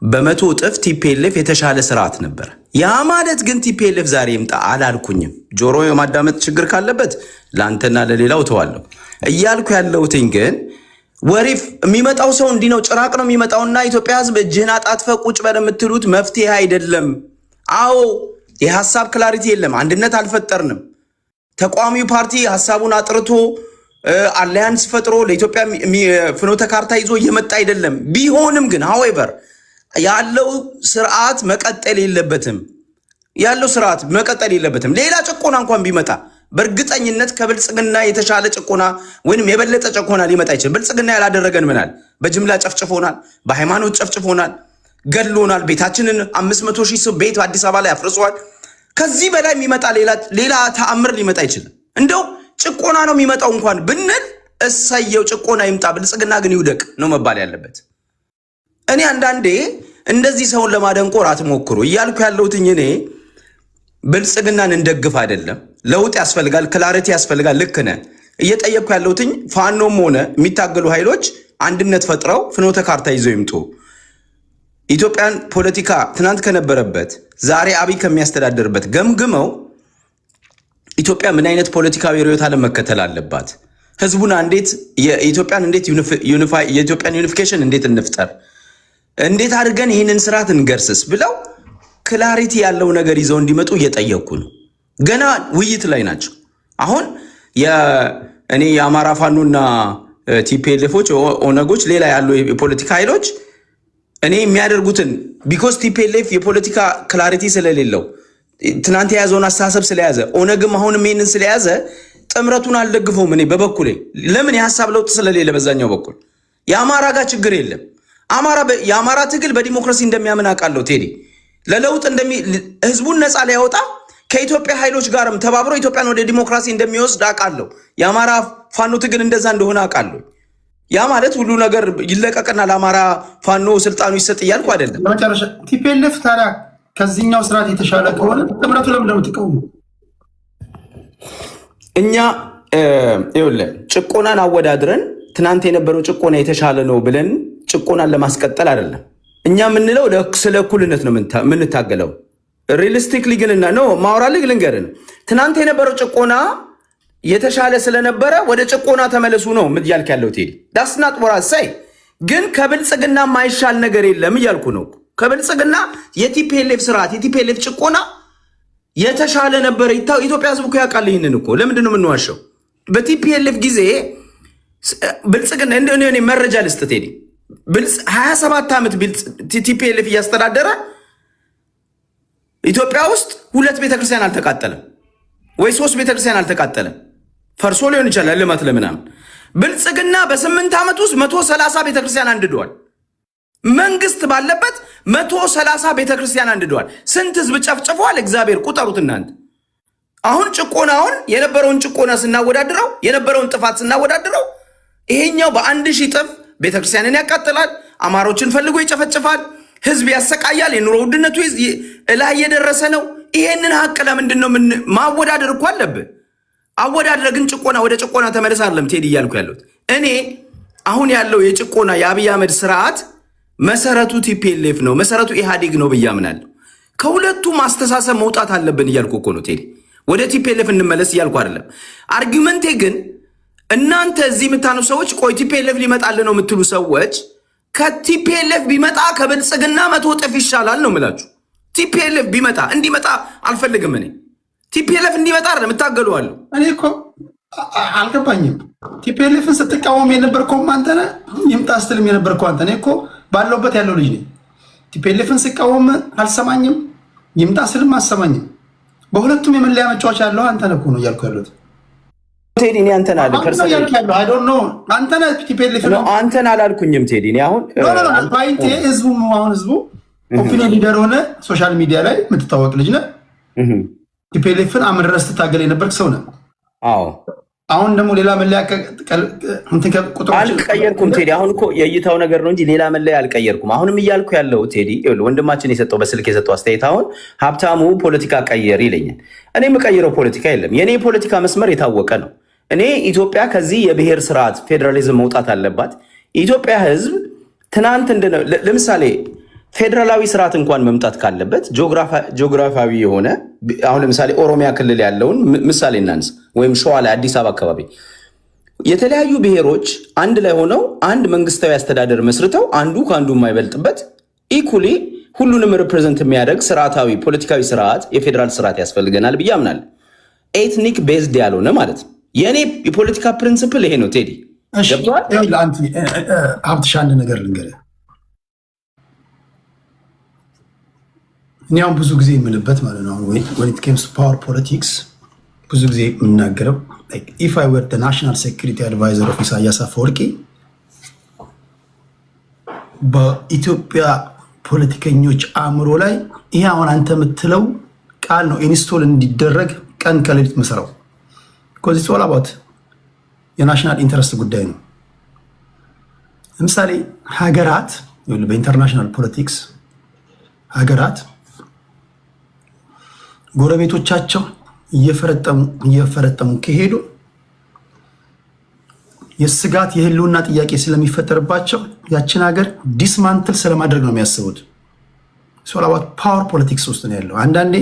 በመቶ እጥፍ TPLF የተሻለ ስርዓት ነበር። ያ ማለት ግን TPLF ዛሬ ይምጣ አላልኩኝም። ጆሮ የማዳመጥ ችግር ካለበት ለአንተና ለሌላው ተዋለሁ እያልኩ ያለውትኝ ግን ወሪፍ የሚመጣው ሰው እንዲህ ነው ጭራቅ ነው የሚመጣውና ኢትዮጵያ ህዝብ እጅህን አጣጥፈ ቁጭ በል የምትሉት መፍትሄ አይደለም። አዎ የሐሳብ ክላሪቲ የለም፣ አንድነት አልፈጠርንም። ተቋሚው ፓርቲ ሐሳቡን አጥርቶ አላያንስ ፈጥሮ ለኢትዮጵያ ፍኖተ ካርታ ይዞ እየመጣ አይደለም። ቢሆንም ግን however ያለው ስርዓት መቀጠል የለበትም። ሌላ ጭቆና እንኳን ቢመጣ በእርግጠኝነት ከብልጽግና የተሻለ ጭቆና ወይንም የበለጠ ጭቆና ሊመጣ ይችላል። ብልጽግና ያላደረገን ምናል? በጅምላ ጨፍጭፎናል፣ በሃይማኖት ጨፍጭፎናል፣ ገድሎናል። ቤታችንን 500,000 ሰው ቤት አዲስ አበባ ላይ አፍርሷል። ከዚህ በላይ የሚመጣ ሌላ ተአምር ሊመጣ አይችልም። እንደው ጭቆና ነው የሚመጣው እንኳን ብንል እሰየው ጭቆና ይምጣ፣ ብልጽግና ግን ይውደቅ ነው መባል ያለበት። እኔ አንዳንዴ እንደዚህ ሰውን ለማደንቆር አትሞክሩ እያልኩ ያለሁትኝ እኔ ብልጽግናን እንደግፍ አይደለም። ለውጥ ያስፈልጋል፣ ክላሪቲ ያስፈልጋል። ልክ ነህ። እየጠየቅኩ ያለሁትኝ ፋኖም ሆነ የሚታገሉ ኃይሎች አንድነት ፈጥረው ፍኖተ ካርታ ይዘው ይምጡ። ኢትዮጵያን ፖለቲካ ትናንት ከነበረበት ዛሬ አብይ ከሚያስተዳድርበት ገምግመው ኢትዮጵያ ምን አይነት ፖለቲካዊ ርዕዮተ ዓለም መከተል አለባት፣ ህዝቡን የኢትዮጵያን ዩኒፊኬሽን እንዴት እንፍጠር፣ እንዴት አድርገን ይህንን ስርዓት እንገርስስ ብለው ክላሪቲ ያለው ነገር ይዘው እንዲመጡ እየጠየቅኩ ነው። ገና ውይይት ላይ ናቸው። አሁን እኔ የአማራ ፋኖና ቲፒኤልኤፎች ኦነጎች ሌላ ያሉ የፖለቲካ ኃይሎች እኔ የሚያደርጉትን ቢኮዝ ቲፒኤልኤፍ የፖለቲካ ክላሪቲ ስለሌለው ትናንት የያዘውን አስተሳሰብ ስለያዘ ኦነግም አሁንም ይህንን ስለያዘ ጥምረቱን አልደግፈውም። እኔ በበኩሌ ለምን የሀሳብ ለውጥ ስለሌለ በዛኛው በኩል የአማራ ጋር ችግር የለም። የአማራ ትግል በዲሞክራሲ እንደሚያምን አውቃለሁ። ቴዲ ለለውጥ ህዝቡን ነፃ ሊያወጣ ከኢትዮጵያ ኃይሎች ጋርም ተባብሮ ኢትዮጵያን ወደ ዲሞክራሲ እንደሚወስድ አውቃለሁ። የአማራ ፋኖ ትግል እንደዛ እንደሆነ አውቃለሁ። ያ ማለት ሁሉ ነገር ይለቀቅና ለአማራ ፋኖ ስልጣኑ ይሰጥ እያልኩ አይደለም። ለመጨረሻ ቲፒኤልኤፍ ታዲያ ከዚህኛው ስርዓት የተሻለ ከሆነ ጥምረቱ ለምን እንደምትቃወሙ? እኛ ይኸውልህ ጭቆናን አወዳድረን ትናንት የነበረው ጭቆና የተሻለ ነው ብለን ጭቆናን ለማስቀጠል አይደለም። እኛ የምንለው ስለ እኩልነት ነው የምንታገለው። ሪሊስቲክሊ ግንና ነው ማውራልህ ልንገርህ፣ ትናንት የነበረው ጭቆና የተሻለ ስለነበረ ወደ ጭቆና ተመለሱ ነው እያልክ ያለው ቴዲ። ዳስናት ወራሳይ ግን ከብልጽግና ማይሻል ነገር የለም እያልኩ ነው። ከብልጽግና የቲፒኤልኤፍ ስርዓት የቲፒኤልኤፍ ጭቆና የተሻለ ነበረ። ኢትዮጵያ ህዝብ እኮ ያውቃል ይህንን እኮ። ለምንድን ነው የምንዋሸው? በቲፒኤልኤፍ ጊዜ ብልጽግና እኔ መረጃ ልስጥ ቴዲ፣ 27 ዓመት ቲፒኤልኤፍ እያስተዳደረ ኢትዮጵያ ውስጥ 2 ቤተክርስቲያን አልተቃጠለም ወይ 3 ቤተክርስቲያን አልተቃጠለም። ፈርሶ ሊሆን ይችላል ልማት ለምናምን። ብልጽግና በ8 ዓመት ውስጥ 130 ቤተክርስቲያን አንድዷል። መንግስት ባለበት 130 ቤተክርስቲያን አንድዷል። ስንት ህዝብ ጨፍጭፏል? እግዚአብሔር ቁጠሩት እናንተ። አሁን ጭቆናውን የነበረውን ጭቆና ስናወዳድረው የነበረውን ጥፋት ስናወዳድረው ይሄኛው በ1000 እጥፍ ቤተክርስቲያንን ያቃጥላል፣ አማሮችን ፈልጎ ይጨፈጭፋል፣ ህዝብ ያሰቃያል፣ የኑሮ ውድነቱ እላይ የደረሰ ነው። ይሄንን ሀቅ ለምንድን ነው ማወዳደር እኮ አለብህ። አወዳደር ግን ጭቆና ወደ ጭቆና ተመለስ አይደለም ቴዲ እያልኩ ያለሁት እኔ። አሁን ያለው የጭቆና የአብይ አህመድ ስርዓት መሰረቱ ቲፒኤልኤፍ ነው፣ መሰረቱ ኢህአዴግ ነው ብዬ አምናለሁ። ከሁለቱ ማስተሳሰብ መውጣት አለብን እያልኩ እኮ ነው ቴዲ። ወደ ቲፒኤልኤፍ እንመለስ እያልኩ አይደለም። አርጊመንቴ ግን እናንተ እዚህ የምታነሱ ሰዎች ቆይ ቲፒኤልኤፍ ሊመጣልን ነው የምትሉ ሰዎች ከቲፒኤልኤፍ ቢመጣ ከብልጽግና 100 እጥፍ ይሻላል ነው የምላችሁ። ቲፒኤልኤፍ ቢመጣ እንዲመጣ አልፈልግም። እኔ ቲፒኤልኤፍ እንዲመጣ አይደለም እታገለዋለሁ። እኔ እኮ አልገባኝም። ቲፒኤልኤፍን ስትቃወም የነበርከው አንተ ነህ፣ ይምጣ ስትልም የነበርከው አንተ ነህ። እኔ እኮ ባለውበት ያለው ልጅ ነኝ። ቲፒኤልኤፍን ስቃወም አልሰማኝም፣ ይምጣ ስልም አልሰማኝም። በሁለቱም የመለያ መጫወቻ ያለው አንተ ነህ እኮ ነው እያልኩ ያለሁት። ቴዲ እኔ አንተን አለ ፐርሰናል አይ ዶንት ኖ አንተ ነህ ቲፒኤልኤፍ ነው አንተን አላልኩኝም ቴዲ። እኔ አሁን ፖይንቴ ህዝቡ ኦፒኒየን ሊደር ሆነ ሶሻል ሚዲያ ላይ የምትታወቅ ልጅ ነህ። ቲፒኤልኤፍን አምድረስ ትታገል የነበርክ ሰው ነህ። አዎ አሁን ደግሞ ሌላ መለያ አልቀየርኩም ቴዲ። አሁን እኮ የእይታው ነገር ነው እንጂ ሌላ መለያ አልቀየርኩም። አሁንም እያልኩ ያለው ቴዲ ወንድማችን የሰጠው በስልክ የሰጠው አስተያየት አሁን ሀብታሙ ፖለቲካ ቀየር ይለኛል። እኔ የምቀይረው ፖለቲካ የለም። የእኔ የፖለቲካ መስመር የታወቀ ነው። እኔ ኢትዮጵያ ከዚህ የብሔር ስርዓት ፌዴራሊዝም መውጣት አለባት። ኢትዮጵያ ህዝብ ትናንት ለምሳሌ ፌዴራላዊ ስርዓት እንኳን መምጣት ካለበት ጂኦግራፊያዊ የሆነ አሁን ለምሳሌ ኦሮሚያ ክልል ያለውን ምሳሌ እናንስ፣ ወይም ሸዋ ላይ አዲስ አበባ አካባቢ የተለያዩ ብሔሮች አንድ ላይ ሆነው አንድ መንግስታዊ አስተዳደር መስርተው አንዱ ከአንዱ የማይበልጥበት ኢኩሊ ሁሉንም ሪፕሬዘንት የሚያደርግ ስርዓታዊ ፖለቲካዊ ስርዓት የፌዴራል ስርዓት ያስፈልገናል ብዬ አምናለሁ። ኤትኒክ ቤዝድ ያልሆነ ማለት ነው። የእኔ የፖለቲካ ፕሪንስፕል ይሄ ነው ቴዲ። ሀብትሽ አንድ ነገር ልንገርህ። እኔ አሁን ብዙ ጊዜ የምልበት ማለት ነው when it comes to power politics ብዙ ጊዜ የምናገረው if I were the national security advisor of ኢሳያስ አፈወርቂ በኢትዮጵያ ፖለቲከኞች አእምሮ ላይ ይሄ አሁን አንተ የምትለው ቃል ነው ኢንስቶል እንዲደረግ ቀን ከሌሊት መሰራው because it's all about የናሽናል ኢንተረስት ጉዳይ ነው። ለምሳሌ ሀገራት በኢንተርናሽናል ፖለቲክስ ሀገራት ጎረቤቶቻቸው እየፈረጠሙ ከሄዱ የስጋት የህልውና ጥያቄ ስለሚፈጠርባቸው ያችን ሀገር ዲስማንትል ስለማድረግ ነው የሚያስቡት። ሶላባት ፓወር ፖለቲክስ ውስጥ ነው ያለው። አንዳንዴ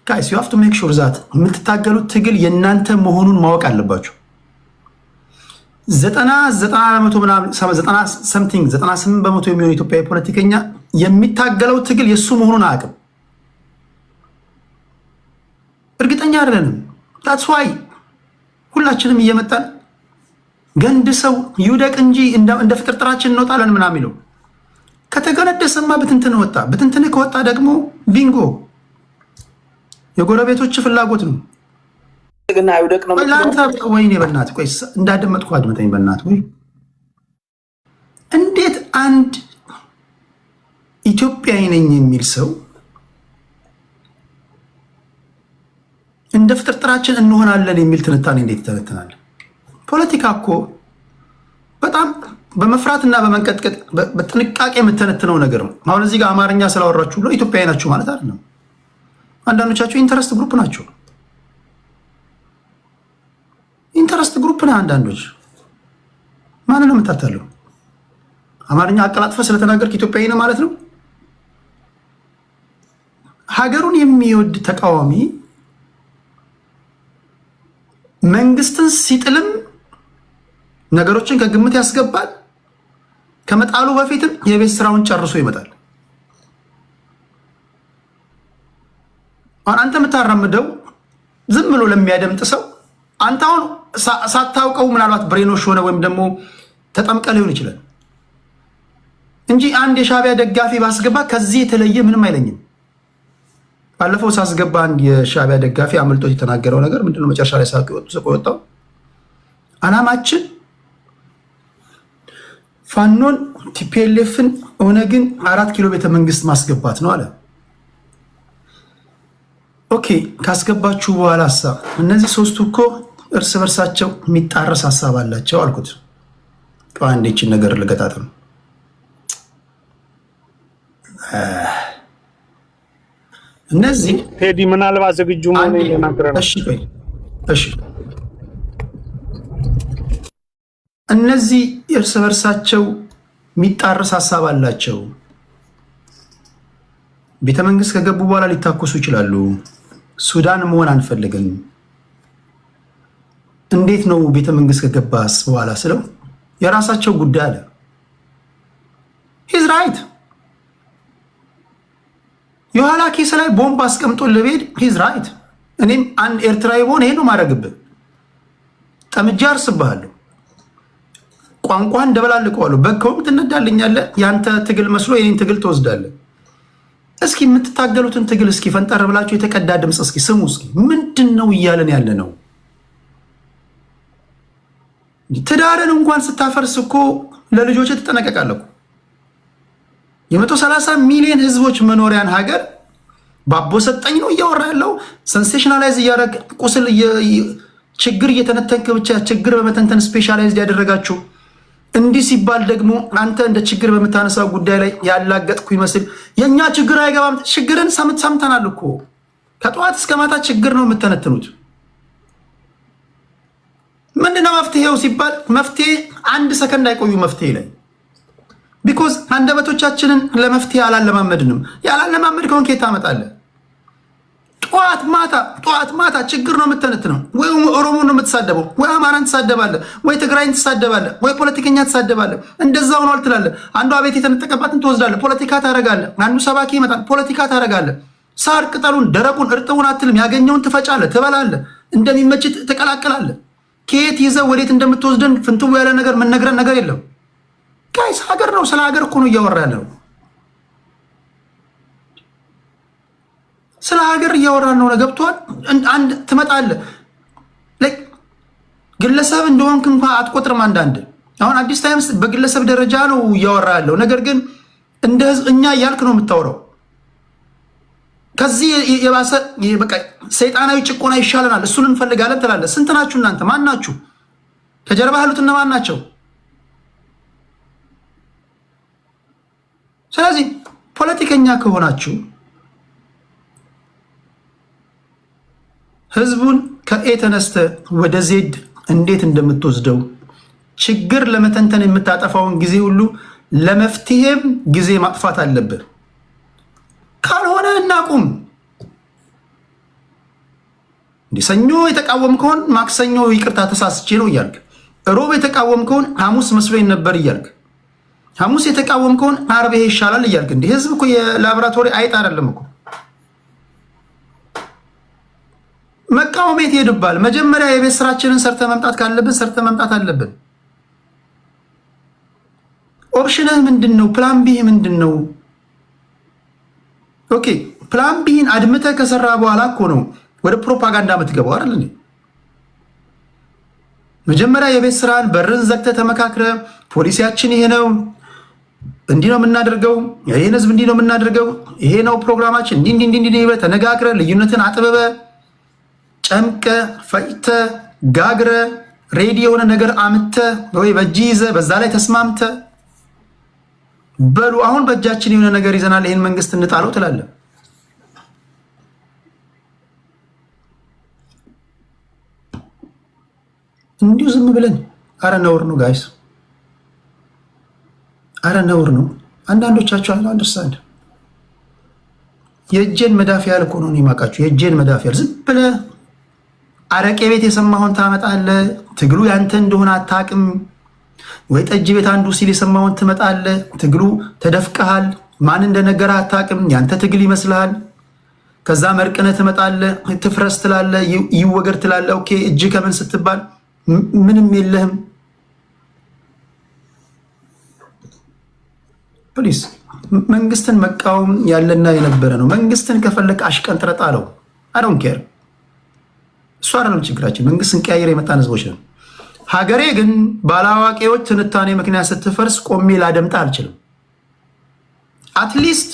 guys you have to make sure that የምትታገሉት ትግል የእናንተ መሆኑን ማወቅ አለባችሁ። 98 በመቶ የሚሆን ኢትዮጵያዊ ፖለቲከኛ የሚታገለው ትግል የሱ መሆኑን አያውቅም። እርግጠኛ አይደለንም። that's why ሁላችንም እየመጣን ገንድ ሰው ይውደቅ እንጂ እንደ ፍጥርጥራችን እንወጣለን ምናምን የሚለው ከተገነደሰማ ብትንትን ወጣ። ብትንትን ከወጣ ደግሞ ቢንጎ የጎረቤቶች ፍላጎት ነው። ግን አይውደቅ ነው ለአንተ ወይኔ በእናትህ ቆይ እንዳደመጥኩ አድመጠኝ በእናትህ። ወይ እንዴት አንድ ኢትዮጵያዊ ነኝ የሚል ሰው እንደ ፍጥርጥራችን እንሆናለን የሚል ትንታኔ እንዴት ይተነትናል? ፖለቲካ እኮ በጣም በመፍራትና በመንቀጥቀጥ በጥንቃቄ የምተነትነው ነገር ነው። አሁን እዚህ ጋር አማርኛ ስላወራችሁ ብሎ ኢትዮጵያዊ ናችሁ ማለት አይደለም። አንዳንዶቻችሁ ኢንተረስት ግሩፕ ናቸው። ኢንተረስት ግሩፕ ነው። አንዳንዶች ማንን ነው የምታታለው? አማርኛ አቀላጥፈ ስለተናገርክ ኢትዮጵያዊ ነው ማለት ነው። ሀገሩን የሚወድ ተቃዋሚ መንግስትን ሲጥልም ነገሮችን ከግምት ያስገባል። ከመጣሉ በፊትም የቤት ስራውን ጨርሶ ይመጣል። አሁን አንተ የምታራምደው ዝም ብሎ ለሚያደምጥ ሰው አንተ አሁን ሳታውቀው ምናልባት ብሬኖሽ ሆነ ወይም ደግሞ ተጠምቀ ሊሆን ይችላል እንጂ አንድ የሻዕቢያ ደጋፊ ባስገባ ከዚህ የተለየ ምንም አይለኝም። ባለፈው ሳስገባ አንድ የሻዕቢያ ደጋፊ አመልጦት የተናገረው ነገር ምንድነው? መጨረሻ ላይ ሳይወጣው አላማችን ፋኖን ቲፒኤልኤፍን ኦነግን 4 ኪሎ ቤተ መንግስት ማስገባት ነው አለ። ኦኬ ካስገባችሁ በኋላ ሀሳብ እነዚህ ሶስቱ እኮ እርስ በርሳቸው የሚጣረስ ሀሳብ አላቸው አልኩት። አንዴችን ነገር ልገጣጥም። እነዚህ ቴዲ ምናልባት ዝግጁ መሆን ይናገራል። እሺ እነዚህ እርስ በርሳቸው የሚጣርስ ሀሳብ አላቸው። ቤተ መንግስት ከገቡ በኋላ ሊታኮሱ ይችላሉ። ሱዳን መሆን አንፈልግም። እንዴት ነው ቤተ መንግስት ከገባስ በኋላ ስለው የራሳቸው ጉዳይ አለ። ሂዝ ራይት። የኋላ ኬስ ላይ ቦምብ አስቀምጦ ለቤድ ሂዝ ራይት። እኔም አንድ ኤርትራዊ በሆነ ይሄ ነው ማድረግብህ። ጠምጃ አርስብሃለሁ፣ ቋንቋን ደበላልቀዋለሁ። በከውም ትነዳልኛለህ። ያንተ ትግል መስሎ የኔን ትግል ትወስዳለህ። እስኪ የምትታገሉትን ትግል እስኪ ፈንጠር ብላችሁ የተቀዳ ድምፅ እስኪ ስሙ። እስኪ ምንድን ነው እያለን ያለ ነው? ትዳርን እንኳን ስታፈርስ እኮ ለልጆች ትጠነቀቃለህ። የ130 ሚሊዮን ህዝቦች መኖሪያን ሀገር ባቦ ሰጠኝ ነው እያወራ ያለው። ሰንሴሽናላይዝ እያደረግ ቁስል ችግር እየተነተንክ ብቻ ችግር በመተንተን ስፔሻላይዝ ያደረጋችሁ። እንዲህ ሲባል ደግሞ አንተ እንደ ችግር በምታነሳው ጉዳይ ላይ ያላገጥኩ ይመስል የእኛ ችግር አይገባም። ችግርን ሰምተናል እኮ ከጠዋት እስከ ማታ ችግር ነው የምተነትኑት። ምንድነው መፍትሄው ሲባል መፍትሄ አንድ ሰከንድ አይቆዩ መፍትሄ ላይ ቢኮዝ አንደበቶቻችንን ለመፍትሄ አላለማመድንም። ያላለማመድ ከሆን ከየት ታመጣለህ? ጠዋት ማታ ችግር ነው የምተነትነው። ወይ ኦሮሞ ነው የምትሳደበው፣ ወይ አማራን ትሳደባለህ፣ ወይ ትግራይን ትሳደባለህ፣ ወይ ፖለቲከኛ ትሳደባለህ። እንደዛ ሆኗል ትላለህ። አንዱ አቤት የተነጠቀባትን ትወስዳለህ፣ ፖለቲካ ታደርጋለህ። አንዱ ሰባኪ ይመጣል፣ ፖለቲካ ታደርጋለህ። ሳር ቅጠሉን ደረቁን እርጥቡን አትልም። ያገኘውን ትፈጫለህ፣ ትበላለህ፣ እንደሚመች ትቀላቅላለህ። ከየት ይዘህ ወዴት እንደምትወስደን ፍንትው ያለ ነገር የምንነግረን ነገር የለም። ጋይስ ሀገር ነው፣ ስለ ሀገር እኮ ነው እያወራ ያለው። ስለ ሀገር እያወራን ነው። ገብቷል? አንድ ትመጣለህ ግለሰብ እንደሆንክ እንኳን አትቆጥርም። አንዳንድ አሁን አዲስ ታይምስ በግለሰብ ደረጃ ነው እያወራ ያለው። ነገር ግን እንደ ህዝብ እኛ እያልክ ነው የምታወራው። ከዚህ የባሰ በቃ ሰይጣናዊ ጭቆና ይሻለናል፣ እሱን እንፈልጋለን ትላለህ። ስንት ናችሁ እናንተ? ማን ናችሁ? ከጀርባ ያሉት እነማን ናቸው? ስለዚህ ፖለቲከኛ ከሆናችሁ ህዝቡን ከኤ ተነስተ ወደ ዜድ እንዴት እንደምትወስደው ችግር ለመተንተን የምታጠፋውን ጊዜ ሁሉ ለመፍትሄም ጊዜ ማጥፋት አለብህ። ካልሆነ እናቁም። እንደ ሰኞ የተቃወምከውን ማክሰኞ ይቅርታ ተሳስቼ ነው እያልክ፣ ሮብ የተቃወምከውን ሐሙስ መስሎኝ ነበር እያልክ፣ ሐሙስ የተቃወምከውን ዓርብ ይሄ ይሻላል እያልክ። እንደ ህዝብ እኮ የላቦራቶሪ አይጥ አይደለም እኮ። መቃወም የት ይሄድባል? መጀመሪያ የቤት ስራችንን ሰርተ መምጣት ካለብን ሰርተ መምጣት አለብን። ኦፕሽንህ ምንድን ነው? ፕላን ቢ ምንድን ነው? ኦኬ ፕላን ቢን አድምተህ ከሰራ በኋላ እኮ ነው ወደ ፕሮፓጋንዳ የምትገባው አይደል? መጀመሪያ የቤት ስራን በርን ዘግተህ ተመካክረህ ፖሊሲያችን ይሄ ነው፣ እንዲህ ነው የምናደርገው፣ ይሄን ህዝብ እንዲህ ነው የምናደርገው፣ ይሄ ነው ፕሮግራማችን፣ እንዲህ ተነጋግረህ ልዩነትን አጥብበህ ጨምቀህ ፈጭተህ ጋግረህ ሬዲ የሆነ ነገር አምጥተህ ወይ በእጅ ይዘህ በዛ ላይ ተስማምተህ በሉ አሁን በእጃችን የሆነ ነገር ይዘናል፣ ይሄን መንግስት እንጣለው ትላለህ። እንዲሁ ዝም ብለን አረ ነውር ነው ጋይስ፣ አረ ነውር ነው። አንዳንዶቻችሁ አለ አንደርስታንድ የእጄን መዳፍ ያህል እኮ ነው የማውቃችሁ። የእጄን መዳፍ ያህል ዝም ብለህ አረቄ ቤት የሰማሁን ታመጣለህ። ትግሉ ያንተ እንደሆነ አታውቅም ወይ? ጠጅ ቤት አንዱ ሲል የሰማሁን ትመጣለህ። ትግሉ ተደፍቀሃል። ማን እንደነገረህ አታውቅም። ያንተ ትግል ይመስልሃል። ከዛ መርቅነህ ትመጣለህ። ትፍረስ ትላለህ፣ ይወገድ ትላለህ። ኦኬ እጅ ከምን ስትባል ምንም የለህም። ፕሊስ መንግስትን መቃወም ያለና የነበረ ነው። መንግስትን ከፈለክ አሽቀንጥረህ ጣለው። አይ ዶንት ኬር። እሱ አይደለም ችግራችን። መንግስትን ቀያየር የመጣን ህዝቦች ነው። ሀገሬ ግን ባለአዋቂዎች ትንታኔ ምክንያት ስትፈርስ ቆሜ ላደምጣ አልችልም። አትሊስት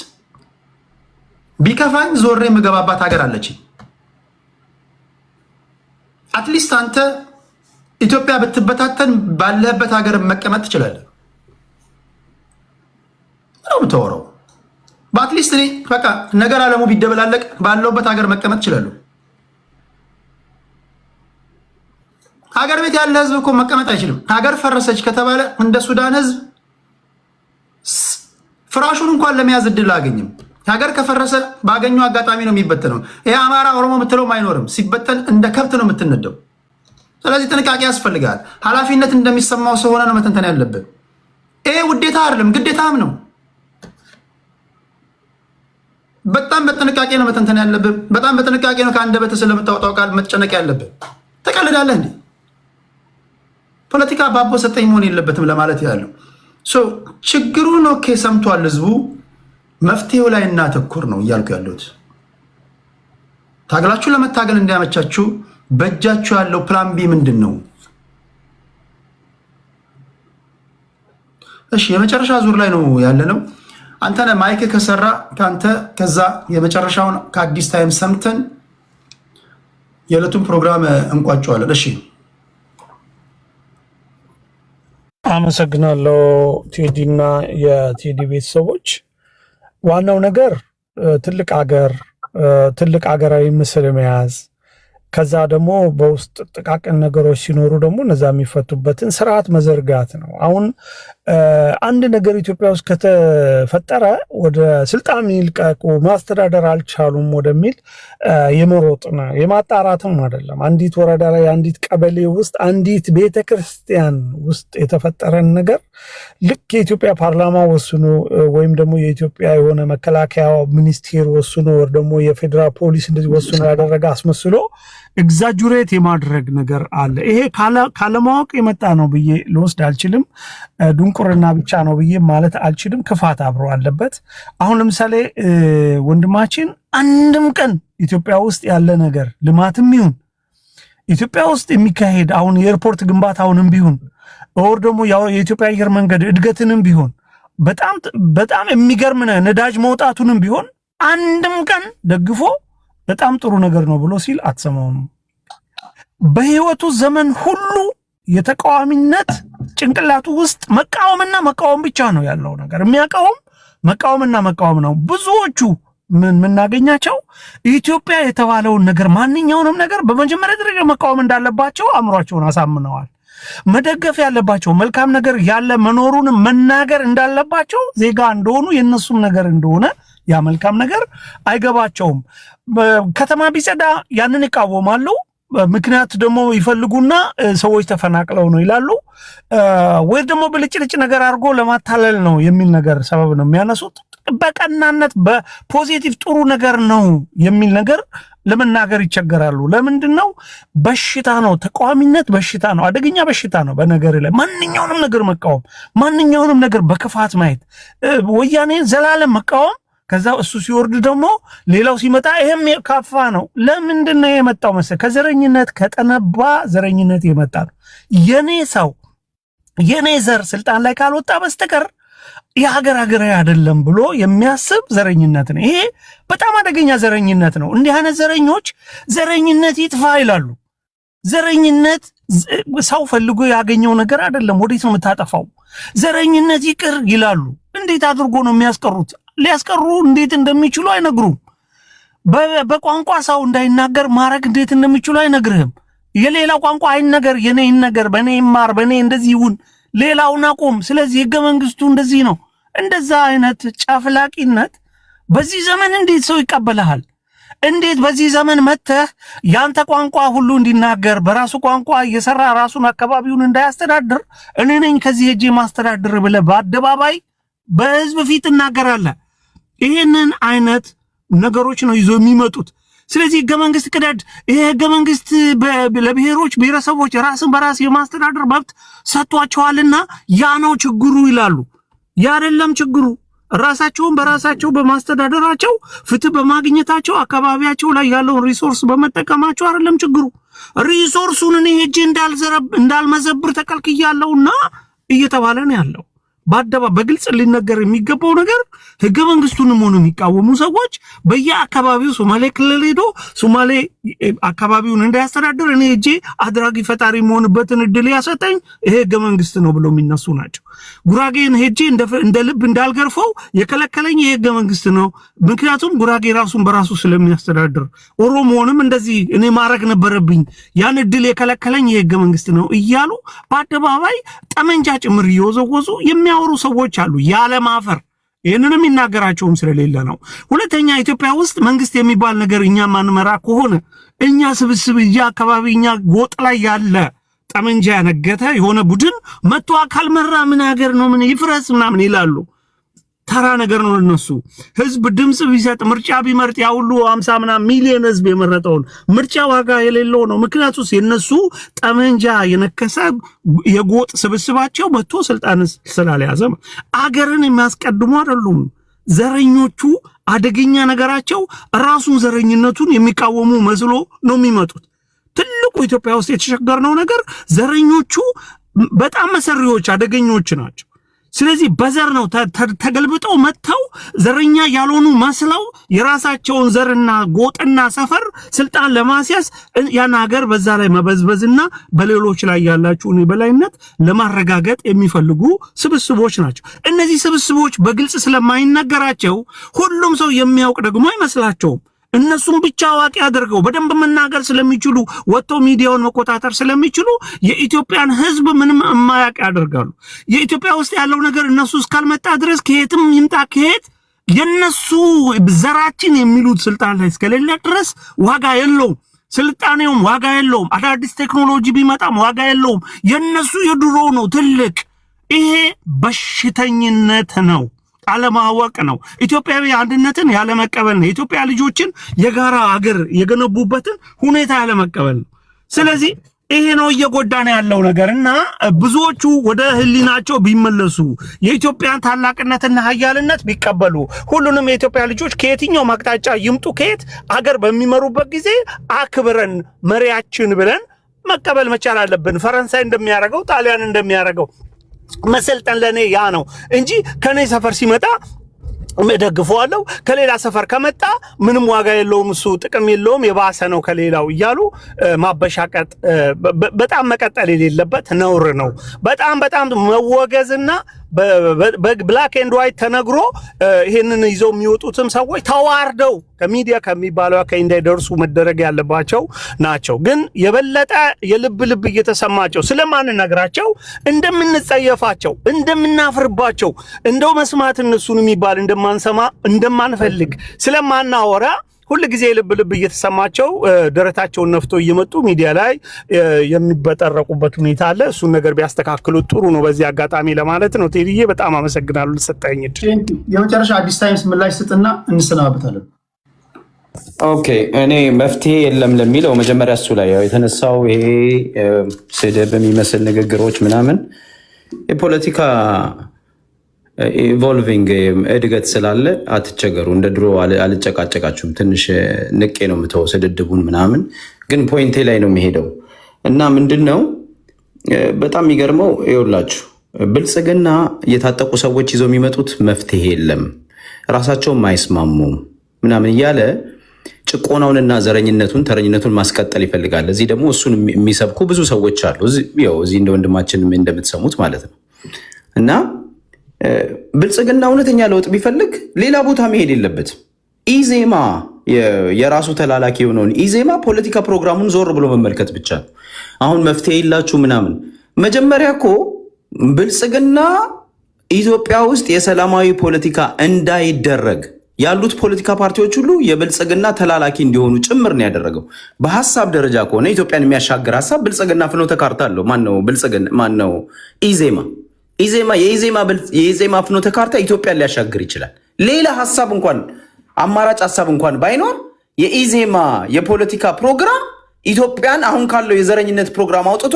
ቢከፋኝ ዞሬ የምገባባት ሀገር አለችኝ። አትሊስት አንተ ኢትዮጵያ ብትበታተን ባለህበት ሀገር መቀመጥ ትችላለህ ነው የምታወራው። በአትሊስት እኔ በቃ ነገር አለሙ ቢደበላለቅ ባለውበት ሀገር መቀመጥ ትችላለሁ። ሀገር ቤት ያለ ህዝብ እኮ መቀመጥ አይችልም። ሀገር ፈረሰች ከተባለ እንደ ሱዳን ህዝብ ፍራሹን እንኳን ለመያዝ እድል አገኝም። ሀገር ከፈረሰ ባገኘው አጋጣሚ ነው የሚበተነው። ይሄ አማራ ኦሮሞ የምትለውም አይኖርም። ሲበተን እንደ ከብት ነው የምትነደው። ስለዚህ ጥንቃቄ ያስፈልጋል። ኃላፊነት እንደሚሰማው ሰው ሆነ ነው መተንተን ያለብን። ይሄ ውዴታ አይደለም ግዴታም ነው። በጣም በጥንቃቄ ነው መተንተን ያለብን። በጣም በጥንቃቄ ነው ከአንደበት ስለምታወጣው ቃል መጨነቅ ያለብን። ተቀልዳለህ እንዴ? ፖለቲካ ባቦ ሰጠኝ መሆን የለበትም ለማለት ያለው ችግሩን ኦኬ ሰምቷል ህዝቡ። መፍትሄው ላይ እናተኩር ነው እያልኩ ያለሁት። ታግላችሁ ለመታገል እንዲያመቻችሁ በእጃችሁ ያለው ፕላን ቢ ምንድን ነው? እሺ የመጨረሻ ዙር ላይ ነው ያለነው። አንተነ ማይክ ከሰራ ካንተ ከዛ የመጨረሻውን ከአዲስ ታይም ሰምተን የዕለቱን ፕሮግራም እንቋጨዋለን። እሺ አመሰግናለሁ ቴዲና የቴዲ ቤተሰቦች። ዋናው ነገር ትልቅ ሀገራዊ ምስል መያዝ፣ ከዛ ደግሞ በውስጥ ጥቃቅን ነገሮች ሲኖሩ ደግሞ እነዛ የሚፈቱበትን ስርዓት መዘርጋት ነው። አሁን አንድ ነገር ኢትዮጵያ ውስጥ ከተፈጠረ ወደ ስልጣን ይልቀቁ ማስተዳደር አልቻሉም ወደሚል የመሮጥ ነው፣ የማጣራትም አይደለም። አንዲት ወረዳ ላይ አንዲት ቀበሌ ውስጥ አንዲት ቤተክርስቲያን ውስጥ የተፈጠረን ነገር ልክ የኢትዮጵያ ፓርላማ ወስኖ ወይም ደግሞ የኢትዮጵያ የሆነ መከላከያ ሚኒስቴር ወስኖ ወር ደግሞ የፌዴራል ፖሊስ እንደዚህ ወስኖ ያደረገ አስመስሎ ኤግዛጁሬት የማድረግ ነገር አለ። ይሄ ካለማወቅ የመጣ ነው ብዬ ልወስድ አልችልም። ድንቁርና ብቻ ነው ብዬ ማለት አልችልም። ክፋት አብሮ አለበት። አሁን ለምሳሌ ወንድማችን አንድም ቀን ኢትዮጵያ ውስጥ ያለ ነገር ልማትም ይሁን ኢትዮጵያ ውስጥ የሚካሄድ አሁን የኤርፖርት ግንባታውንም ቢሆን ወር ደግሞ የኢትዮጵያ አየር መንገድ እድገትንም ቢሆን በጣም የሚገርም ነዳጅ መውጣቱንም ቢሆን አንድም ቀን ደግፎ በጣም ጥሩ ነገር ነው ብሎ ሲል አትሰማውም። በህይወቱ ዘመን ሁሉ የተቃዋሚነት ጭንቅላቱ ውስጥ መቃወምና መቃወም ብቻ ነው ያለው ነገር። የሚያቃወም መቃወምና መቃወም ነው። ብዙዎቹ ምናገኛቸው ኢትዮጵያ የተባለውን ነገር ማንኛውንም ነገር በመጀመሪያ ደረጃ መቃወም እንዳለባቸው አእምሯቸውን አሳምነዋል። መደገፍ ያለባቸው መልካም ነገር ያለ መኖሩን መናገር እንዳለባቸው ዜጋ እንደሆኑ የነሱም ነገር እንደሆነ ያ መልካም ነገር አይገባቸውም። ከተማ ቢጸዳ ያንን ይቃወማሉ። ምክንያት ደግሞ ይፈልጉና ሰዎች ተፈናቅለው ነው ይላሉ። ወይ ደግሞ ብልጭልጭ ነገር አድርጎ ለማታለል ነው የሚል ነገር ሰበብ ነው የሚያነሱት። በቀናነት በፖዚቲቭ ጥሩ ነገር ነው የሚል ነገር ለመናገር ይቸገራሉ። ለምንድነው? በሽታ ነው። ተቃዋሚነት በሽታ ነው፣ አደገኛ በሽታ ነው። በነገር ላይ ማንኛውንም ነገር መቃወም፣ ማንኛውንም ነገር በክፋት ማየት፣ ወያኔ ዘላለም መቃወም፣ ከዛ እሱ ሲወርድ ደግሞ ሌላው ሲመጣ ይሄም ካፋ ነው። ለምንድነው የመጣው መሰለ? ከዘረኝነት ከጠነባ ዘረኝነት የመጣ ነው። የኔ ሰው የኔ ዘር ስልጣን ላይ ካልወጣ በስተቀር የሀገር አይደለም ብሎ የሚያስብ ዘረኝነት ነው። ይሄ በጣም አደገኛ ዘረኝነት ነው። እንዲህ አይነት ዘረኞች ዘረኝነት ይጥፋ ይላሉ። ዘረኝነት ሰው ፈልጎ ያገኘው ነገር አይደለም። ወዴት ነው የምታጠፋው? ዘረኝነት ይቅር ይላሉ። እንዴት አድርጎ ነው የሚያስቀሩት? ሊያስቀሩ እንዴት እንደሚችሉ አይነግሩም። በቋንቋ ሰው እንዳይናገር ማድረግ እንዴት እንደሚችሉ አይነግርህም። የሌላ ቋንቋ አይነገር፣ የኔ ይነገር፣ በኔ ይማር፣ በኔ እንደዚህ ይሁን፣ ሌላውን አቁም። ስለዚህ ህገ መንግስቱ እንደዚህ ነው። እንደዛ አይነት ጨፍላቂነት በዚህ ዘመን እንዴት ሰው ይቀበልሃል? እንዴት በዚህ ዘመን መተህ ያንተ ቋንቋ ሁሉ እንዲናገር በራሱ ቋንቋ እየሰራ ራሱን አካባቢውን እንዳያስተዳድር እኔ ነኝ ከዚህ ሄጄ ማስተዳድር ብለህ በአደባባይ በህዝብ ፊት እናገራለህ? ይህንን አይነት ነገሮች ነው ይዞ የሚመጡት። ስለዚህ ህገ መንግስት ቅደድ፣ ይሄ ህገ መንግስት ለብሔሮች ብሔረሰቦች ራስን በራስ የማስተዳደር መብት ሰጥቷቸዋልና ያ ነው ችግሩ ይላሉ። ያ አይደለም ችግሩ። ራሳቸውን በራሳቸው በማስተዳደራቸው ፍትህ በማግኘታቸው አካባቢያቸው ላይ ያለውን ሪሶርስ በመጠቀማቸው አይደለም ችግሩ። ሪሶርሱን እኔ ሄጄ እንዳልመዘብር ተከልክያለሁና እየተባለ ነው ያለው። በግልጽ ሊነገር የሚገባው ነገር ህገ መንግስቱንም ሆነ የሚቃወሙ ሰዎች በየአካባቢው ሶማሌ ክልል ሄዶ ሶማሌ አካባቢውን እንዳያስተዳድር እኔ እጄ አድራጊ ፈጣሪ መሆንበትን እድል ያሰጠኝ ይሄ ህገ መንግስት ነው ብለው የሚነሱ ናቸው። ጉራጌን ሄጄ እንደ ልብ እንዳልገርፈው የከለከለኝ ይሄ ህገ መንግስት ነው፣ ምክንያቱም ጉራጌ ራሱን በራሱ ስለሚያስተዳድር። ኦሮሞንም እንደዚህ እኔ ማድረግ ነበረብኝ፣ ያን እድል የከለከለኝ ይሄ ህገ መንግስት ነው እያሉ በአደባባይ ጠመንጃ ጭምር እየወዘወዙ የሚያወሩ ሰዎች አሉ። ያለ ማፈር ይህንንም ይናገራቸውም ስለሌለ ነው። ሁለተኛ ኢትዮጵያ ውስጥ መንግስት የሚባል ነገር እኛ ማንመራ ከሆነ እኛ ስብስብ አካባቢ እኛ ጎጥ ላይ ያለ ጠመንጃ ያነገተ የሆነ ቡድን መጥቶ አካል መራ ምን ሀገር ነው ምን ይፍረስ ምናምን ይላሉ። ተራ ነገር ነው ለነሱ። ህዝብ ድምጽ ቢሰጥ ምርጫ ቢመርጥ ያ ሁሉ 50 ምናምን ሚሊዮን ህዝብ የመረጠውን ምርጫ ዋጋ የሌለው ነው። ምክንያቱም የነሱ ጠመንጃ የነከሰ የጎጥ ስብስባቸው መጥቶ ስልጣን ስላልያዘ አገርን የሚያስቀድሙ አይደሉም። ዘረኞቹ አደገኛ ነገራቸው ራሱን ዘረኝነቱን የሚቃወሙ መስሎ ነው የሚመጡት። ትልቁ ኢትዮጵያ ውስጥ የተቸገርነው ነገር ዘረኞቹ በጣም መሰሪዎች አደገኞች ናቸው። ስለዚህ በዘር ነው ተገልብጠው መጥተው ዘረኛ ያልሆኑ መስለው የራሳቸውን ዘርና ጎጥና ሰፈር ስልጣን ለማስያዝ ያን ሀገር በዛ ላይ መበዝበዝና በሌሎች ላይ ያላቸውን የበላይነት ለማረጋገጥ የሚፈልጉ ስብስቦች ናቸው። እነዚህ ስብስቦች በግልጽ ስለማይነገራቸው ሁሉም ሰው የሚያውቅ ደግሞ አይመስላቸውም። እነሱም ብቻ አዋቂ አድርገው በደንብ መናገር ስለሚችሉ ወጥተው ሚዲያውን መቆጣጠር ስለሚችሉ የኢትዮጵያን ህዝብ ምንም የማያውቅ ያደርጋሉ። የኢትዮጵያ ውስጥ ያለው ነገር እነሱ እስካልመጣ ድረስ ከየትም ይምጣ ከየት የነሱ ዘራችን የሚሉት ስልጣን ላይ እስከሌለ ድረስ ዋጋ የለውም። ስልጣኔውም ዋጋ የለውም። አዳዲስ ቴክኖሎጂ ቢመጣም ዋጋ የለውም። የነሱ የድሮ ነው ትልቅ። ይሄ በሽተኝነት ነው። አለማወቅ ነው። ኢትዮጵያዊ አንድነትን ያለመቀበል ነው። የኢትዮጵያ ልጆችን የጋራ ሀገር የገነቡበትን ሁኔታ ያለመቀበል ነው። ስለዚህ ይሄ ነው እየጎዳን ያለው ነገርና ብዙዎቹ ወደ ህሊናቸው ቢመለሱ የኢትዮጵያን ታላቅነትና ኃያልነት ቢቀበሉ ሁሉንም የኢትዮጵያ ልጆች ከየትኛው አቅጣጫ ይምጡ ከየት አገር በሚመሩበት ጊዜ አክብረን መሪያችን ብለን መቀበል መቻል አለብን። ፈረንሳይ እንደሚያደርገው ጣሊያን እንደሚያደርገው መሰልጠን ለኔ ያ ነው እንጂ ከኔ ሰፈር ሲመጣ እደግፈዋለሁ ከሌላ ሰፈር ከመጣ ምንም ዋጋ የለውም እሱ ጥቅም የለውም የባሰ ነው ከሌላው እያሉ ማበሻቀጥ በጣም መቀጠል የሌለበት ነውር ነው። በጣም መወገዝና በብላክ ኤንድ ዋይት ተነግሮ ይሄንን ይዘው የሚወጡትም ሰዎች ተዋርደው ከሚዲያ ከሚባለው ከእንዳይደርሱ መደረግ ያለባቸው ናቸው። ግን የበለጠ የልብ እየተሰማቸው ስለማንነግራቸው እንደምንጸየፋቸው እንደምናፍርባቸው እንደው መስማት እነሱን የሚባል እንደማንሰማ እንደማንፈልግ ስለማናወራ ሁሉ ጊዜ ልብ እየተሰማቸው ደረታቸውን ነፍቶ እየመጡ ሚዲያ ላይ የሚበጠረቁበት ሁኔታ አለ። እሱን ነገር ቢያስተካክሉ ጥሩ ነው። በዚህ አጋጣሚ ለማለት ነው። ቴዲዬ በጣም አመሰግናለሁ ለሰጠኝ እድል። የመጨረሻ አዲስ ታይምስ ምላሽ ስጥና እንሰናበታለን። ኦኬ እኔ መፍትሄ የለም ለሚለው መጀመሪያ እሱ ላይ ያው የተነሳው ይሄ ስድብ የሚመስል ንግግሮች ምናምን የፖለቲካ ኢቮልቪንግ እድገት ስላለ አትቸገሩ። እንደ ድሮ አልጨቃጨቃችሁም። ትንሽ ንቄ ነው የምተው ስድድቡን ምናምን፣ ግን ፖይንቴ ላይ ነው የሚሄደው እና ምንድን ነው በጣም የሚገርመው ይኸውላችሁ፣ ብልጽግና የታጠቁ ሰዎች ይዘው የሚመጡት መፍትሄ የለም ራሳቸውም አይስማሙም ምናምን እያለ ጭቆናውንና ዘረኝነቱን ተረኝነቱን ማስቀጠል ይፈልጋል። እዚህ ደግሞ እሱን የሚሰብኩ ብዙ ሰዎች አሉ። እዚህ እንደ ወንድማችን እንደምትሰሙት ማለት ነው እና ብልጽግና እውነተኛ ለውጥ ቢፈልግ ሌላ ቦታ መሄድ የለበትም። ኢዜማ የራሱ ተላላኪ የሆነውን ኢዜማ ፖለቲካ ፕሮግራሙን ዞር ብሎ መመልከት ብቻ ነው። አሁን መፍትሄ የላችሁ ምናምን። መጀመሪያ እኮ ብልጽግና ኢትዮጵያ ውስጥ የሰላማዊ ፖለቲካ እንዳይደረግ ያሉት ፖለቲካ ፓርቲዎች ሁሉ የብልጽግና ተላላኪ እንዲሆኑ ጭምር ነው ያደረገው። በሀሳብ ደረጃ ከሆነ ኢትዮጵያን የሚያሻግር ሀሳብ ብልጽግና ፍኖተ ካርታ አለው። ማነው ብልጽግና? ማነው ኢዜማ? የኢዜማ ፍኖተ ካርታ ኢትዮጵያን ሊያሻግር ይችላል። ሌላ ሀሳብ እንኳን አማራጭ ሀሳብ እንኳን ባይኖር የኢዜማ የፖለቲካ ፕሮግራም ኢትዮጵያን አሁን ካለው የዘረኝነት ፕሮግራም አውጥቶ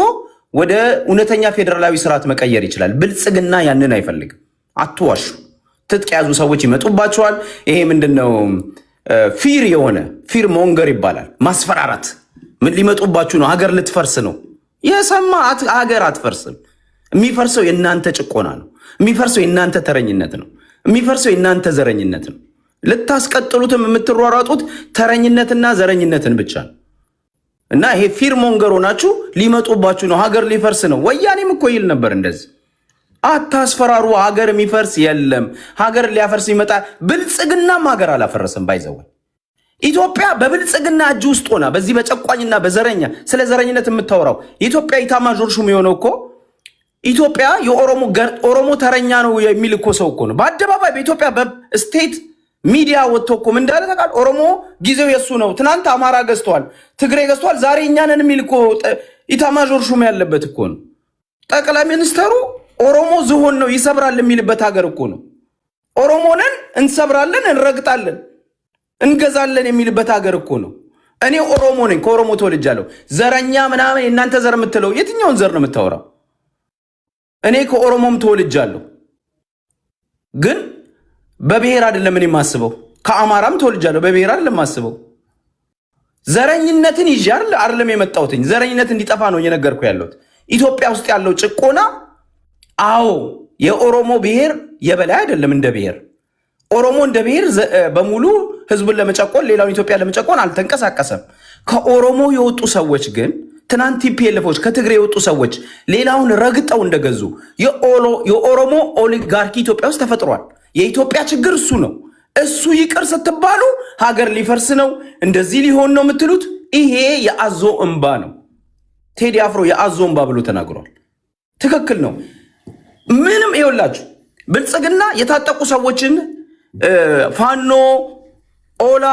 ወደ እውነተኛ ፌዴራላዊ ስርዓት መቀየር ይችላል። ብልጽግና ያንን አይፈልግም። አትዋሹ። ትጥቅ ያዙ ሰዎች ይመጡባቸዋል። ይሄ ምንድነው? ፊር ሞንገር ይባላል። ማስፈራራት። ምን ሊመጡባችሁ ነው? ሀገር ልትፈርስ ነው። የሰማ ሀገር አትፈርስም። የሚፈርሰው የእናንተ ጭቆና ነው። የሚፈርሰው የእናንተ ተረኝነት ነው። የሚፈርሰው የእናንተ ዘረኝነት ነው። ልታስቀጥሉትም የምትሯሯጡት ተረኝነትና ዘረኝነትን ብቻ ነው እና ይሄ ፊር ሞንገር ሆናችሁ ሊመጡባችሁ ነው። ሀገር ሊፈርስ ነው። ወያኔም እኮ ይል ነበር እንደዚህ። አታስፈራሩ። ሀገር የሚፈርስ የለም። ሀገር ሊያፈርስ ይመጣል። ብልጽግናም ሀገር አላፈረሰም። ባይዘወል ኢትዮጵያ በብልጽግና እጅ ውስጥ ሆና በዚህ በጨቋኝና በዘረኛ ስለ ዘረኝነት የምታወራው የኢትዮጵያ ኢታማዦር ሹም የሆነው እኮ ኢትዮጵያ ኦሮሞ ተረኛ ነው የሚል እኮ ሰው እኮ ነው በአደባባይ በኢትዮጵያ በስቴት ሚዲያ ወጥቶ እኮ ምን እንዳለ ታውቃለህ? ኦሮሞ ጊዜው የሱ ነው። ትናንት አማራ ገዝቷል፣ ትግሬ ገዝቷል፣ ዛሬ እኛንን የሚል እኮ ኢታማዦር ሹም ያለበት እኮ ነው። ጠቅላይ ሚኒስተሩ ኦሮሞ ዝሆን ነው ይሰብራል የሚልበት ሀገር እኮ ነው። ኦሮሞንን እንሰብራለን፣ እንረግጣለን፣ እንገዛለን የሚልበት ሀገር እኮ ነው። እኔ ኦሮሞ ነኝ፣ ከኦሮሞ ተወልጃለሁ። ዘረኛ ምናምን የእናንተ ዘር የምትለው የትኛውን ዘር ነው የምታወራው? እኔ ከኦሮሞም ተወልጃለሁ፣ ግን በብሔር አይደለም እኔ የማስበው። ከአማራም ተወልጃለሁ፣ በብሔር አይደለም የማስበው። ዘረኝነትን ይዤ አይደለም የመጣሁት። ዘረኝነት እንዲጠፋ ነው እየነገርኩ ያለሁት። ኢትዮጵያ ውስጥ ያለው ጭቆና፣ አዎ የኦሮሞ ብሔር የበላይ አይደለም እንደ ብሔር። ኦሮሞ እንደ ብሔር በሙሉ ህዝቡን ለመጨቆን ሌላውን ኢትዮጵያ ለመጨቆን አልተንቀሳቀሰም። ከኦሮሞ የወጡ ሰዎች ግን ትናንት ቲፒኤልፎች ከትግሬ የወጡ ሰዎች ሌላውን ረግጠው እንደገዙ የኦሮሞ ኦሊጋርኪ ኢትዮጵያ ውስጥ ተፈጥሯል። የኢትዮጵያ ችግር እሱ ነው። እሱ ይቅር ስትባሉ ሀገር ሊፈርስ ነው እንደዚህ ሊሆን ነው የምትሉት። ይሄ የአዞ እንባ ነው። ቴዲ አፍሮ የአዞ እንባ ብሎ ተናግሯል። ትክክል ነው። ምንም ይኸውላችሁ ብልጽግና የታጠቁ ሰዎችን ፋኖ፣ ኦላ፣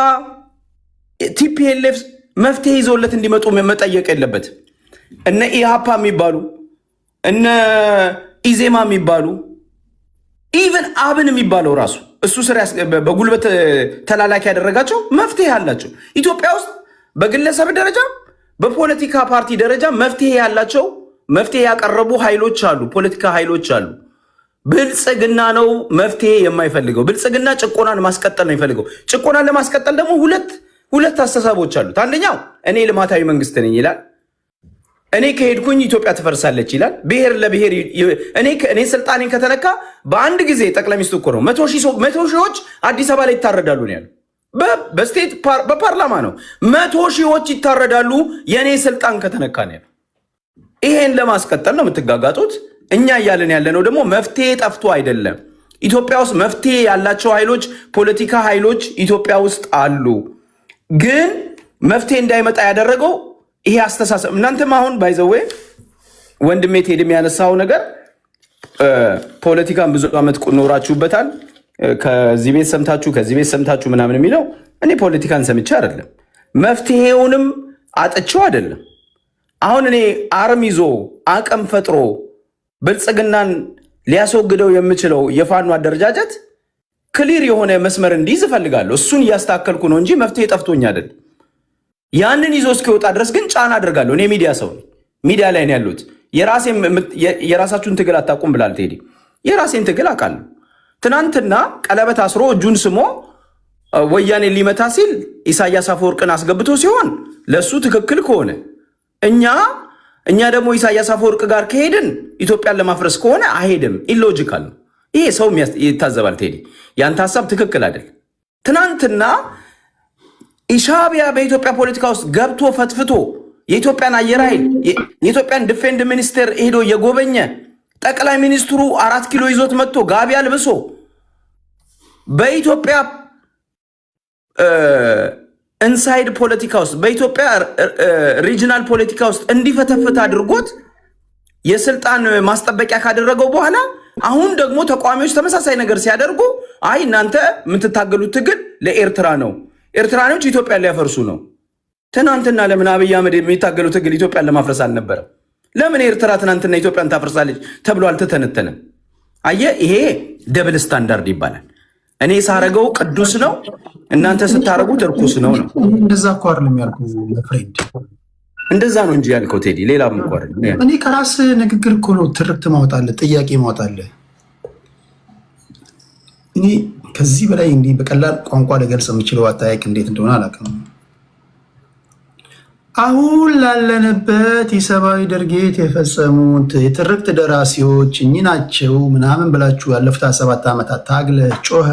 ቲፒኤልኤፍ መፍትሄ ይዘውለት እንዲመጡ መጠየቅ የለበት። እነ ኢሃፓ የሚባሉ እነ ኢዜማ የሚባሉ ኢቨን አብን የሚባለው ራሱ እሱ ስር በጉልበት ተላላኪ ያደረጋቸው መፍትሄ አላቸው። ኢትዮጵያ ውስጥ በግለሰብ ደረጃ በፖለቲካ ፓርቲ ደረጃ መፍትሄ ያላቸው መፍትሄ ያቀረቡ ኃይሎች አሉ፣ ፖለቲካ ኃይሎች አሉ። ብልጽግና ነው መፍትሄ የማይፈልገው። ብልጽግና ጭቆናን ማስቀጠል ነው የሚፈልገው። ጭቆናን ለማስቀጠል ደግሞ ሁለት አስተሳቦች አሉት። አንደኛው እኔ ልማታዊ መንግስት ነኝ ይላል። እኔ ከሄድኩኝ ኢትዮጵያ ትፈርሳለች ይላል። ብሔር ለብሔር እኔ ስልጣኔን ከተነካ በአንድ ጊዜ ጠቅላይ ሚኒስትሩ እኮ ነው 100 ሺዎች አዲስ አበባ ላይ ይታረዳሉ ነው ያለው። በስቴት በፓርላማ ነው 100 ሺዎች ይታረዳሉ የኔ ስልጣን ከተነካ ነው ያለው። ይሄን ለማስቀጠል ነው የምትጋጋጡት። እኛ እያለን ያለነው ደግሞ መፍትሄ ጠፍቶ አይደለም። ኢትዮጵያ ውስጥ መፍትሄ ያላቸው ኃይሎች፣ ፖለቲካ ኃይሎች ኢትዮጵያ ውስጥ አሉ። ግን መፍትሄ እንዳይመጣ ያደረገው ይሄ አስተሳሰብ። እናንተም አሁን ባይዘዌ ወንድሜ ቴድም ያነሳው ነገር ፖለቲካን ብዙ ዓመት ኖራችሁበታል። ከዚህ ቤት ሰምታችሁ ምናምን የሚለው እኔ ፖለቲካን ሰምቼ አይደለም፣ መፍትሄውንም አጥቼው አይደለም። አሁን እኔ አርም ይዞ አቅም ፈጥሮ ብልጽግናን ሊያስወግደው የምችለው የፋኖ አደረጃጀት ክሊር የሆነ መስመር እንዲይዝ እፈልጋለሁ። እሱን እያስተካከልኩ ነው እንጂ መፍትሄ ጠፍቶኝ አይደለም። ያንን ይዞ እስኪወጣ ድረስ ግን ጫና አደርጋለሁ። እኔ ሚዲያ ሰው ነኝ፣ ሚዲያ ላይ ነው ያሉት። የራሳችሁን ትግል አታውቁም ብላል ቴዲ። የራሴን ትግል አውቃለሁ። ትናንትና ቀለበት አስሮ እጁን ስሞ ወያኔ ሊመታ ሲል ኢሳያስ አፈወርቅን አስገብቶ ሲሆን ለእሱ ትክክል ከሆነ እኛ ደግሞ ኢሳያስ አፈወርቅ ጋር ከሄድን ኢትዮጵያን ለማፍረስ ከሆነ አይሄድም። ኢሎጂካል ነው ይሄ። ሰው ይታዘባል። ቴዲ ያንተ ሀሳብ ትክክል አይደል። ትናንትና ሻዕቢያ በኢትዮጵያ ፖለቲካ ውስጥ ገብቶ ፈትፍቶ የኢትዮጵያን አየር ኃይል የኢትዮጵያን ዲፌንድ ሚኒስቴር ሄዶ የጎበኘ ጠቅላይ ሚኒስትሩ 4 ኪሎ ይዞት መጥቶ ጋቢ አልብሶ በኢትዮጵያ ኢንሳይድ ፖለቲካ ውስጥ በኢትዮጵያ ሪጂናል ፖለቲካ ውስጥ እንዲፈተፍት አድርጎት የስልጣን ማስጠበቂያ ካደረገው በኋላ አሁን ደግሞ ተቃዋሚዎች ተመሳሳይ ነገር ሲያደርጉ አይ እናንተ የምትታገሉት ትግል ለኤርትራ ነው፣ ኤርትራኖች ኢትዮጵያን ሊያፈርሱ ነው። ትናንትና ለምን አብይ አህመድ የሚታገሉት ትግል ኢትዮጵያን ለማፍረስ አልነበረም? ለምን ኤርትራ ትናንትና ኢትዮጵያን ታፈርሳለች ተብሎ አልተተነተነም? አየህ፣ ይሄ ደብል ስታንዳርድ ይባላል። እኔ ሳረገው ቅዱስ ነው፣ እናንተ ስታረጉት እርኩስ ነው። እንደዛ እኮ አይደለም ያልኩህ ፍሬንድ፣ እንደዛ ነው እንጂ ያልከው ቴዲ፣ ሌላ ምን እኮ አይደለም። እኔ ከራስ ንግግር እኮ ነው ትርክት ማውጣለህ፣ ጥያቄ ማውጣለህ። እኔ ከዚህ በላይ እንዲህ በቀላል ቋንቋ ልገልጽ የምችለው አጠያየቅ እንዴት እንደሆነ አላውቅም። አሁን ላለንበት የሰብአዊ ድርጊት የፈጸሙት የትርክት ደራሲዎች እኚህ ናቸው ምናምን ብላችሁ ያለፉት 7 ዓመታት ታግለህ ጮኸ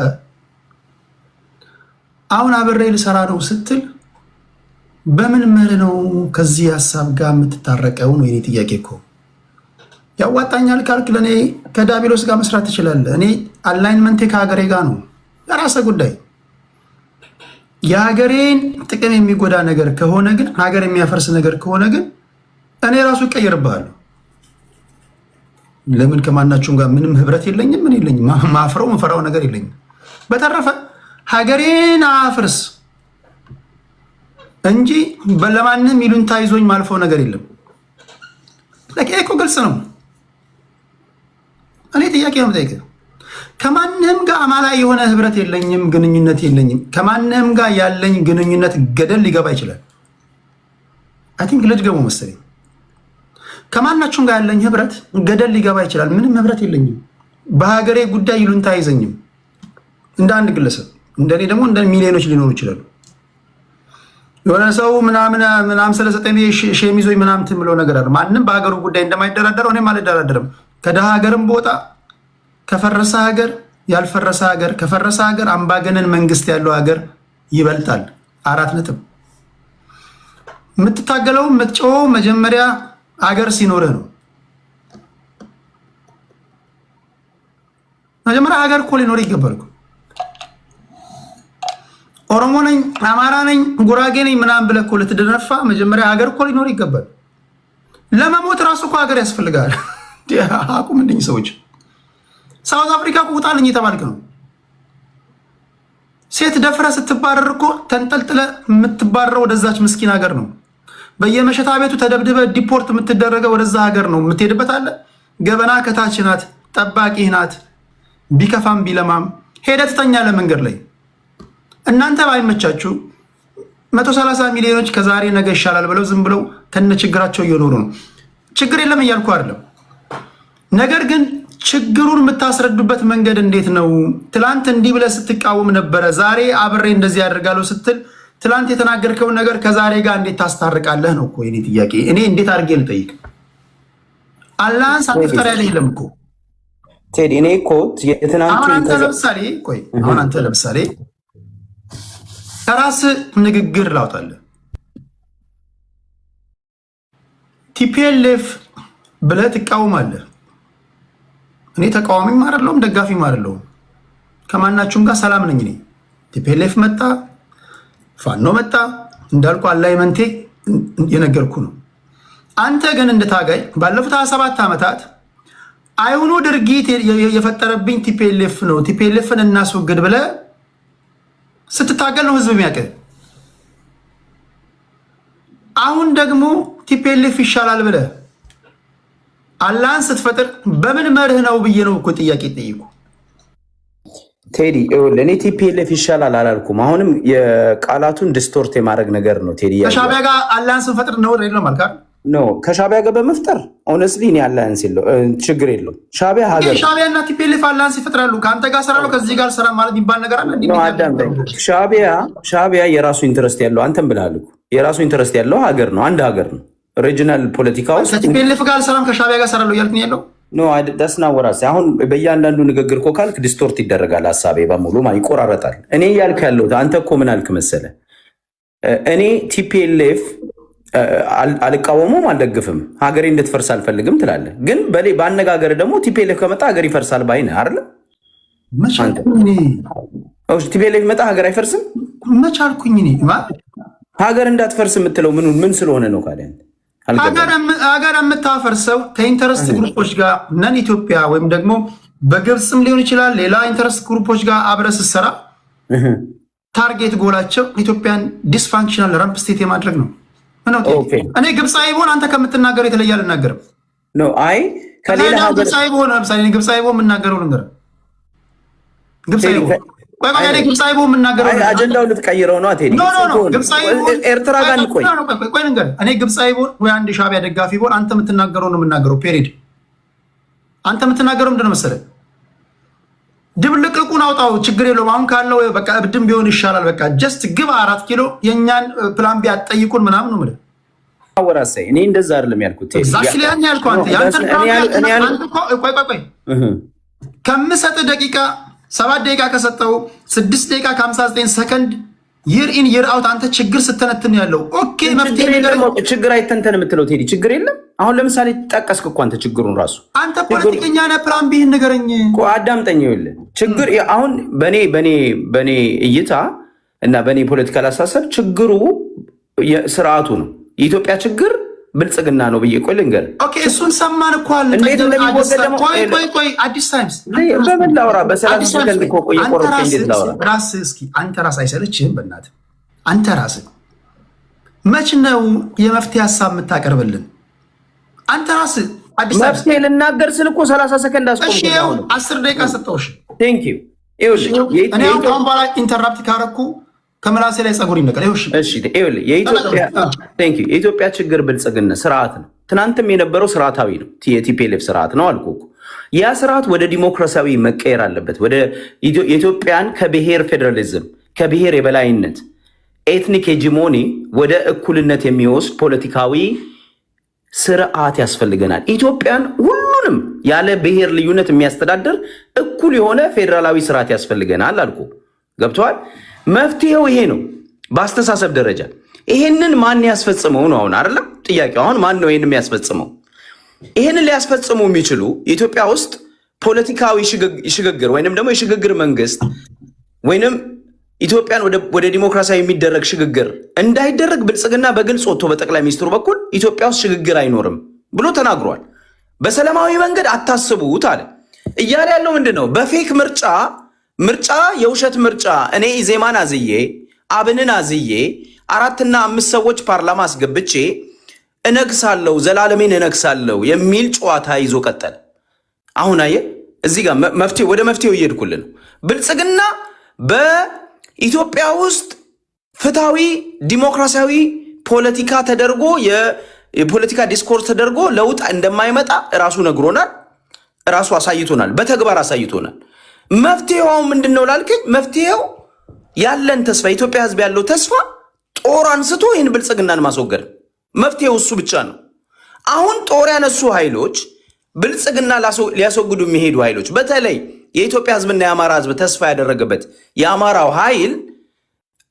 አሁን አብሬ ልሰራ ነው ስትል በምን መርህ ነው ከዚህ ሀሳብ ጋር የምትታረቀው ነው የኔ ጥያቄ እኮ። ያዋጣኛል ካልክ ለእኔ ከዳቢሎስ ጋር መስራት ትችላለህ። እኔ አላይንመንቴ ከሀገሬ ጋር ነው። የራስህ ጉዳይ። የሀገሬን ጥቅም የሚጎዳ ነገር ከሆነ ግን፣ ሀገር የሚያፈርስ ነገር ከሆነ ግን እኔ ራሱ እቀይርብሃለሁ። ለምን ከማናችሁም ጋር ምንም ህብረት የለኝም። ምን የለኝም፣ ማፍረው መፈራው ነገር የለኝም። በተረፈ ሀገሬን አፍርስ እንጂ ለማንም ይሉንታ ይዞኝ ማልፈው ነገር የለም። ለኬኮ ግልጽ ነው። እኔ ጥያቄ ነው የምጠይቀው። ከማንም ጋር አማላይ የሆነ ህብረት የለኝም፣ ግንኙነት የለኝም። ከማንም ጋር ያለኝ ግንኙነት ገደል ሊገባ ይችላል። አይ ቲንክ ልድገሙ መሰለኝ። ከማናችሁም ጋር ያለኝ ህብረት ገደል ሊገባ ይችላል። ምንም ህብረት የለኝም። በሀገሬ ጉዳይ ይሉንታ አይዘኝም። እንደ አንድ ግለሰብ እንደኔ ደግሞ እንደ ሚሊዮኖች ሊኖሩ ይችላሉ። የሆነ ሰው ምናምን ስለሰጠኝ ሼም ይዞኝ ምናምን ትምለው ነገር አለ። ማንም በሀገሩ ጉዳይ እንደማይደራደረው እኔም አልደራደርም። ከደሃ ሀገርም ቦታ ከፈረሰ ሀገር ያልፈረሰ ሀገር ከፈረሰ ሀገር አምባገነን መንግስት ያለው ሀገር ይበልጣል። 4 ነጥብ። የምትታገለው የምትጮኸው መጀመሪያ ሀገር ሲኖርህ ነው። መጀመሪያ ሀገር እኮ ሊኖር ይገባል። ኦሮሞ ነኝ፣ አማራ ነኝ፣ ጉራጌ ነኝ ምናምን ብለህ እኮ ልትደነፋ መጀመሪያ ሀገር እኮ ሊኖር ይገባል። ለመሞት ራሱ እኮ ሀገር ያስፈልጋል። አቁም እንድኝ ሰዎች። ሳውዝ አፍሪካ ውጣልኝ የተባልክ ነው። ሴት ደፍረ ስትባረር እኮ ተንጠልጥለ የምትባረረው ወደዛች ምስኪን ሀገር ነው። በየመሸታ ቤቱ ተደብድበ ዲፖርት የምትደረገው ወደዛ ሀገር ነው። የምትሄድበት አለ። ገበና ከታች ናት፣ ጠባቂህ ናት። ቢከፋም ቢለማም ሄደህ ትተኛለህ መንገድ ላይ። እናንተ ባይመቻችሁ 130 ሚሊዮኖች ከዛሬ ነገ ይሻላል ብለው ዝም ብለው ከነ ችግራቸው እየኖሩ ነው። ችግር የለም እያልኩ አይደለም። ነገር ግን ችግሩን የምታስረዱበት መንገድ እንዴት ነው? ትላንት እንዲህ ብለህ ስትቃወም ነበረ፣ ዛሬ አብሬ እንደዚህ ያደርጋለሁ ስትል ትላንት የተናገርከውን ነገር ከዛሬ ጋር እንዴት ታስታርቃለህ ነው እኮ የኔ ጥያቄ። እኔ እንዴት አድርጌ ልጠይቅ? አላህን ሳትፍጠር ያለ የለም እኮ ቴዲ። እኔ እኮ የትናንቱ አሁን አንተ ለምሳሌ ከራስ ንግግር ላውጣለህ። ቲፒኤልኤፍ ብለህ ትቃወማለህ። እኔ ተቃዋሚም አይደለሁም ደጋፊም አይደለሁም። ከማናችሁም ጋር ሰላም ነኝ። እኔ ቲፒኤልኤፍ መጣ ፋኖ መጣ እንዳልኩ አላይመንቴ የነገርኩ ነው። አንተ ግን እንድታጋይ ባለፉት 27 ዓመታት አይሁኑ ድርጊት የፈጠረብኝ ቲፒኤልኤፍ ነው፣ ቲፒኤልኤፍን እናስወግድ ብለህ ስትታገል ነው ህዝብ የሚያውቅህ። አሁን ደግሞ ቲፒኤልኤፍ ይሻላል ብለህ አላህን ስትፈጥር በምን መርህ ነው ብዬ ነው እኮ ጥያቄ ጠይቁ። ቴዲ እኔ ቲፒኤልኤፍ ይሻላል አላልኩም። አሁንም የቃላቱን ዲስቶርት የማድረግ ነገር ነው ቴዲ። ከሻዕቢያ ጋር አላህን ስንፈጥር ነው የለም አልካል ነው። ከሻዕቢያ ጋር በመፍጠር ኦነስትሊ እኔ አላህን ሲለው ችግር የለውም። ሻዕቢያ ሀገር ሻዕቢያ እና ቲፒኤልኤፍ አላህን ሲፈጥራሉ። ከአንተ ጋር ሰራሉ ከዚህ ጋር ሰራ ማለት የሚባል ነገር አለ እንዴ? ሻዕቢያ የራሱ ኢንተረስት ያለው አንተም ብለሃል እኮ የራሱ ኢንተረስት ያለው ሀገር ነው፣ አንድ ሀገር ነው። ሪጂናል ፖለቲካ ውስጥ ከቲፒኤልኤፍ ጋር ሰላም ከሻዕቢያ ጋር ሰራሉ እያልክ ነው ያለው? ኖ ደስና ወራሴ አሁን በእያንዳንዱ ንግግር እኮ ካልክ ዲስቶርት ይደረጋል፣ ሀሳቤ በሙሉ ይቆራረጣል። እኔ እያልክ ያለው አንተ እኮ ምን አልክ መሰለ፣ እኔ ቲፒኤልኤፍ አልቃወሙም አልደግፍም፣ ሀገሬ እንድትፈርስ አልፈልግም ትላለህ። ግን በአነጋገር ደግሞ ቲፒኤልኤፍ ከመጣ ሀገር ይፈርሳል ባይ ነህ አይደለ? ቲፒኤልኤፍ መጣ ሀገር አይፈርስም መች አልኩኝ? ሀገር እንዳትፈርስ የምትለው ምን ስለሆነ ነው ካለ? ሀገር የምታፈርሰው ከኢንተረስት ግሩፖች ጋር ነን ኢትዮጵያ ወይም ደግሞ በግብፅም ሊሆን ይችላል ሌላ ኢንተረስት ግሩፖች ጋር አብረህ ስትሰራ ታርጌት ጎላቸው ኢትዮጵያን ዲስፋንክሽናል ረምፕ ስቴት የማድረግ ነው። እኔ ግብፃዊ ብሆን አንተ ከምትናገረው የተለየ አልናገርም። አይ ከሌላ ሀገር ግብፃዊ ብሆን ለምሳሌ ግብፃዊ ብሆን የምናገረው ነገር ግብፃዊ ብሆን የምናገረው አጀንዳው ልትቀይረው ነው። ኤርትራ ጋር እንቆይ። እኔ ግብፃዊ ብሆን ወይ አንድ ሻዕቢያ ደጋፊ ብሆን አንተ የምትናገረው ነው የምናገረው። ፔሪድ። አንተ የምትናገረው ምንድን ነው መሰለህ? ድብልቅልቁን አውጣው፣ ችግር የለውም። አሁን ካለው በቃ እብድም ቢሆን ይሻላል። በቃ ጀስት ግባ 4 ኪሎ የእኛን ፕላን ቢ አትጠይቁን ምናምን ነው የምልህ። አወራሳይ እኔ እንደዛ አይደለም ያልኩት። ከምሰጥህ ደቂቃ 7 ደቂቃ ከሰጠው 6 ደቂቃ ከ59 ሰከንድ ይር ኢን ይር አውት አንተ ችግር ስተነትን ያለው ኦኬ። መፍትሄ ችግር አይተንተን የምትለው ቴዲ ችግር የለም። አሁን ለምሳሌ ጠቀስክ እኮ አንተ ችግሩን ራሱ አንተ ፖለቲከኛ ነህ። ፕላን ቢህን ንገረኝ እኮ አዳምጠኝ። ይኸውልህ ችግር አሁን በኔ እይታ እና በኔ ፖለቲካል አሳሰብ ችግሩ ስርዓቱ ነው። የኢትዮጵያ ችግር ብልጽግና ነው ብዬ ቆይ ልንገር። ኦኬ እሱን ሰማን እኮ አለ። እንዴት እንደሚወገድ ደግሞ ቆይ አዲስ ታይምስ በምን ላውራ? በሰላም ሰከንድ እኮ ቆይ ቆርጬ እንዴት ላውራ? ራስህ እስኪ አንተ ራስህ አይሰለችህም? በእናትህ አንተ ራስህ መች ነው የመፍትሄ ሀሳብ የምታቀርብልን? አንተ ራስህ አዲስ ታይምስ መፍትሄ ልናገር ስል እኮ 30 ሰከንድ አስቆም። እሺ ይኸው 10 ደቂቃ ሰጠሁሽ። ቴንክ ዩ። እኔ አሁን በኋላ ኢንተራፕት ካረኩ ከመላሴ ላይ ጸጉር ይነቀል። እሺ የኢትዮጵያ ችግር ብልጽግና ስርዓት ነው። ትናንትም የነበረው ስርዓታዊ ነው። የቲፒኤልኤፍ ስርዓት ነው አልኩ እኮ። ያ ስርዓት ወደ ዲሞክራሲያዊ መቀየር አለበት። ወደ ኢትዮጵያን ከብሔር ፌዴራሊዝም፣ ከብሔር የበላይነት ኤትኒክ ሄጂሞኒ ወደ እኩልነት የሚወስድ ፖለቲካዊ ስርዓት ያስፈልገናል። ኢትዮጵያን ሁሉንም ያለ ብሔር ልዩነት የሚያስተዳድር እኩል የሆነ ፌዴራላዊ ስርዓት ያስፈልገናል አልኩ። ገብተዋል? መፍትሄው ይሄ ነው። በአስተሳሰብ ደረጃ ይሄንን ማን ያስፈጽመው ነው አሁን አይደለም ጥያቄው። አሁን ማን ነው ይሄንን የሚያስፈጽመው? ይሄንን ሊያስፈጽሙ የሚችሉ ኢትዮጵያ ውስጥ ፖለቲካዊ ሽግግር ወይንም ደግሞ የሽግግር መንግስት ወይንም ኢትዮጵያን ወደ ዲሞክራሲያዊ የሚደረግ ሽግግር እንዳይደረግ ብልጽግና በግልጽ ወጥቶ በጠቅላይ ሚኒስትሩ በኩል ኢትዮጵያ ውስጥ ሽግግር አይኖርም ብሎ ተናግሯል። በሰላማዊ መንገድ አታስቡት አለ። እያለ ያለው ምንድን ነው? በፌክ ምርጫ የውሸት ምርጫ እኔ ኢዜማን አዝዬ አብንን አዝዬ 4 እና 5 ሰዎች ፓርላማ አስገብቼ እነግሳለሁ ዘላለሜን እነግሳለሁ የሚል ጨዋታ ይዞ ቀጠል። አሁን አየ እዚህ ጋር ወደ መፍትሄው እየሄድኩልን ነው። ብልጽግና በኢትዮጵያ ውስጥ ፍትሃዊ ዲሞክራሲያዊ ፖለቲካ ተደርጎ የፖለቲካ ዲስኮርስ ተደርጎ ለውጥ እንደማይመጣ ራሱ ነግሮናል፣ ራሱ አሳይቶናል፣ በተግባር አሳይቶናል። መፍትሄው ምንድነው ላልከኝ፣ መፍትሄው ያለን ተስፋ የኢትዮጵያ ሕዝብ ያለው ተስፋ ጦር አንስቶ ይህን ብልጽግናን ማስወገድ መፍትሄው እሱ ብቻ ነው። አሁን ጦር ያነሱ ኃይሎች ብልጽግና ሊያስወግዱ የሚሄዱ ኃይሎች በተለይ የኢትዮጵያ ሕዝብና የአማራ ሕዝብ ተስፋ ያደረገበት የአማራው ኃይል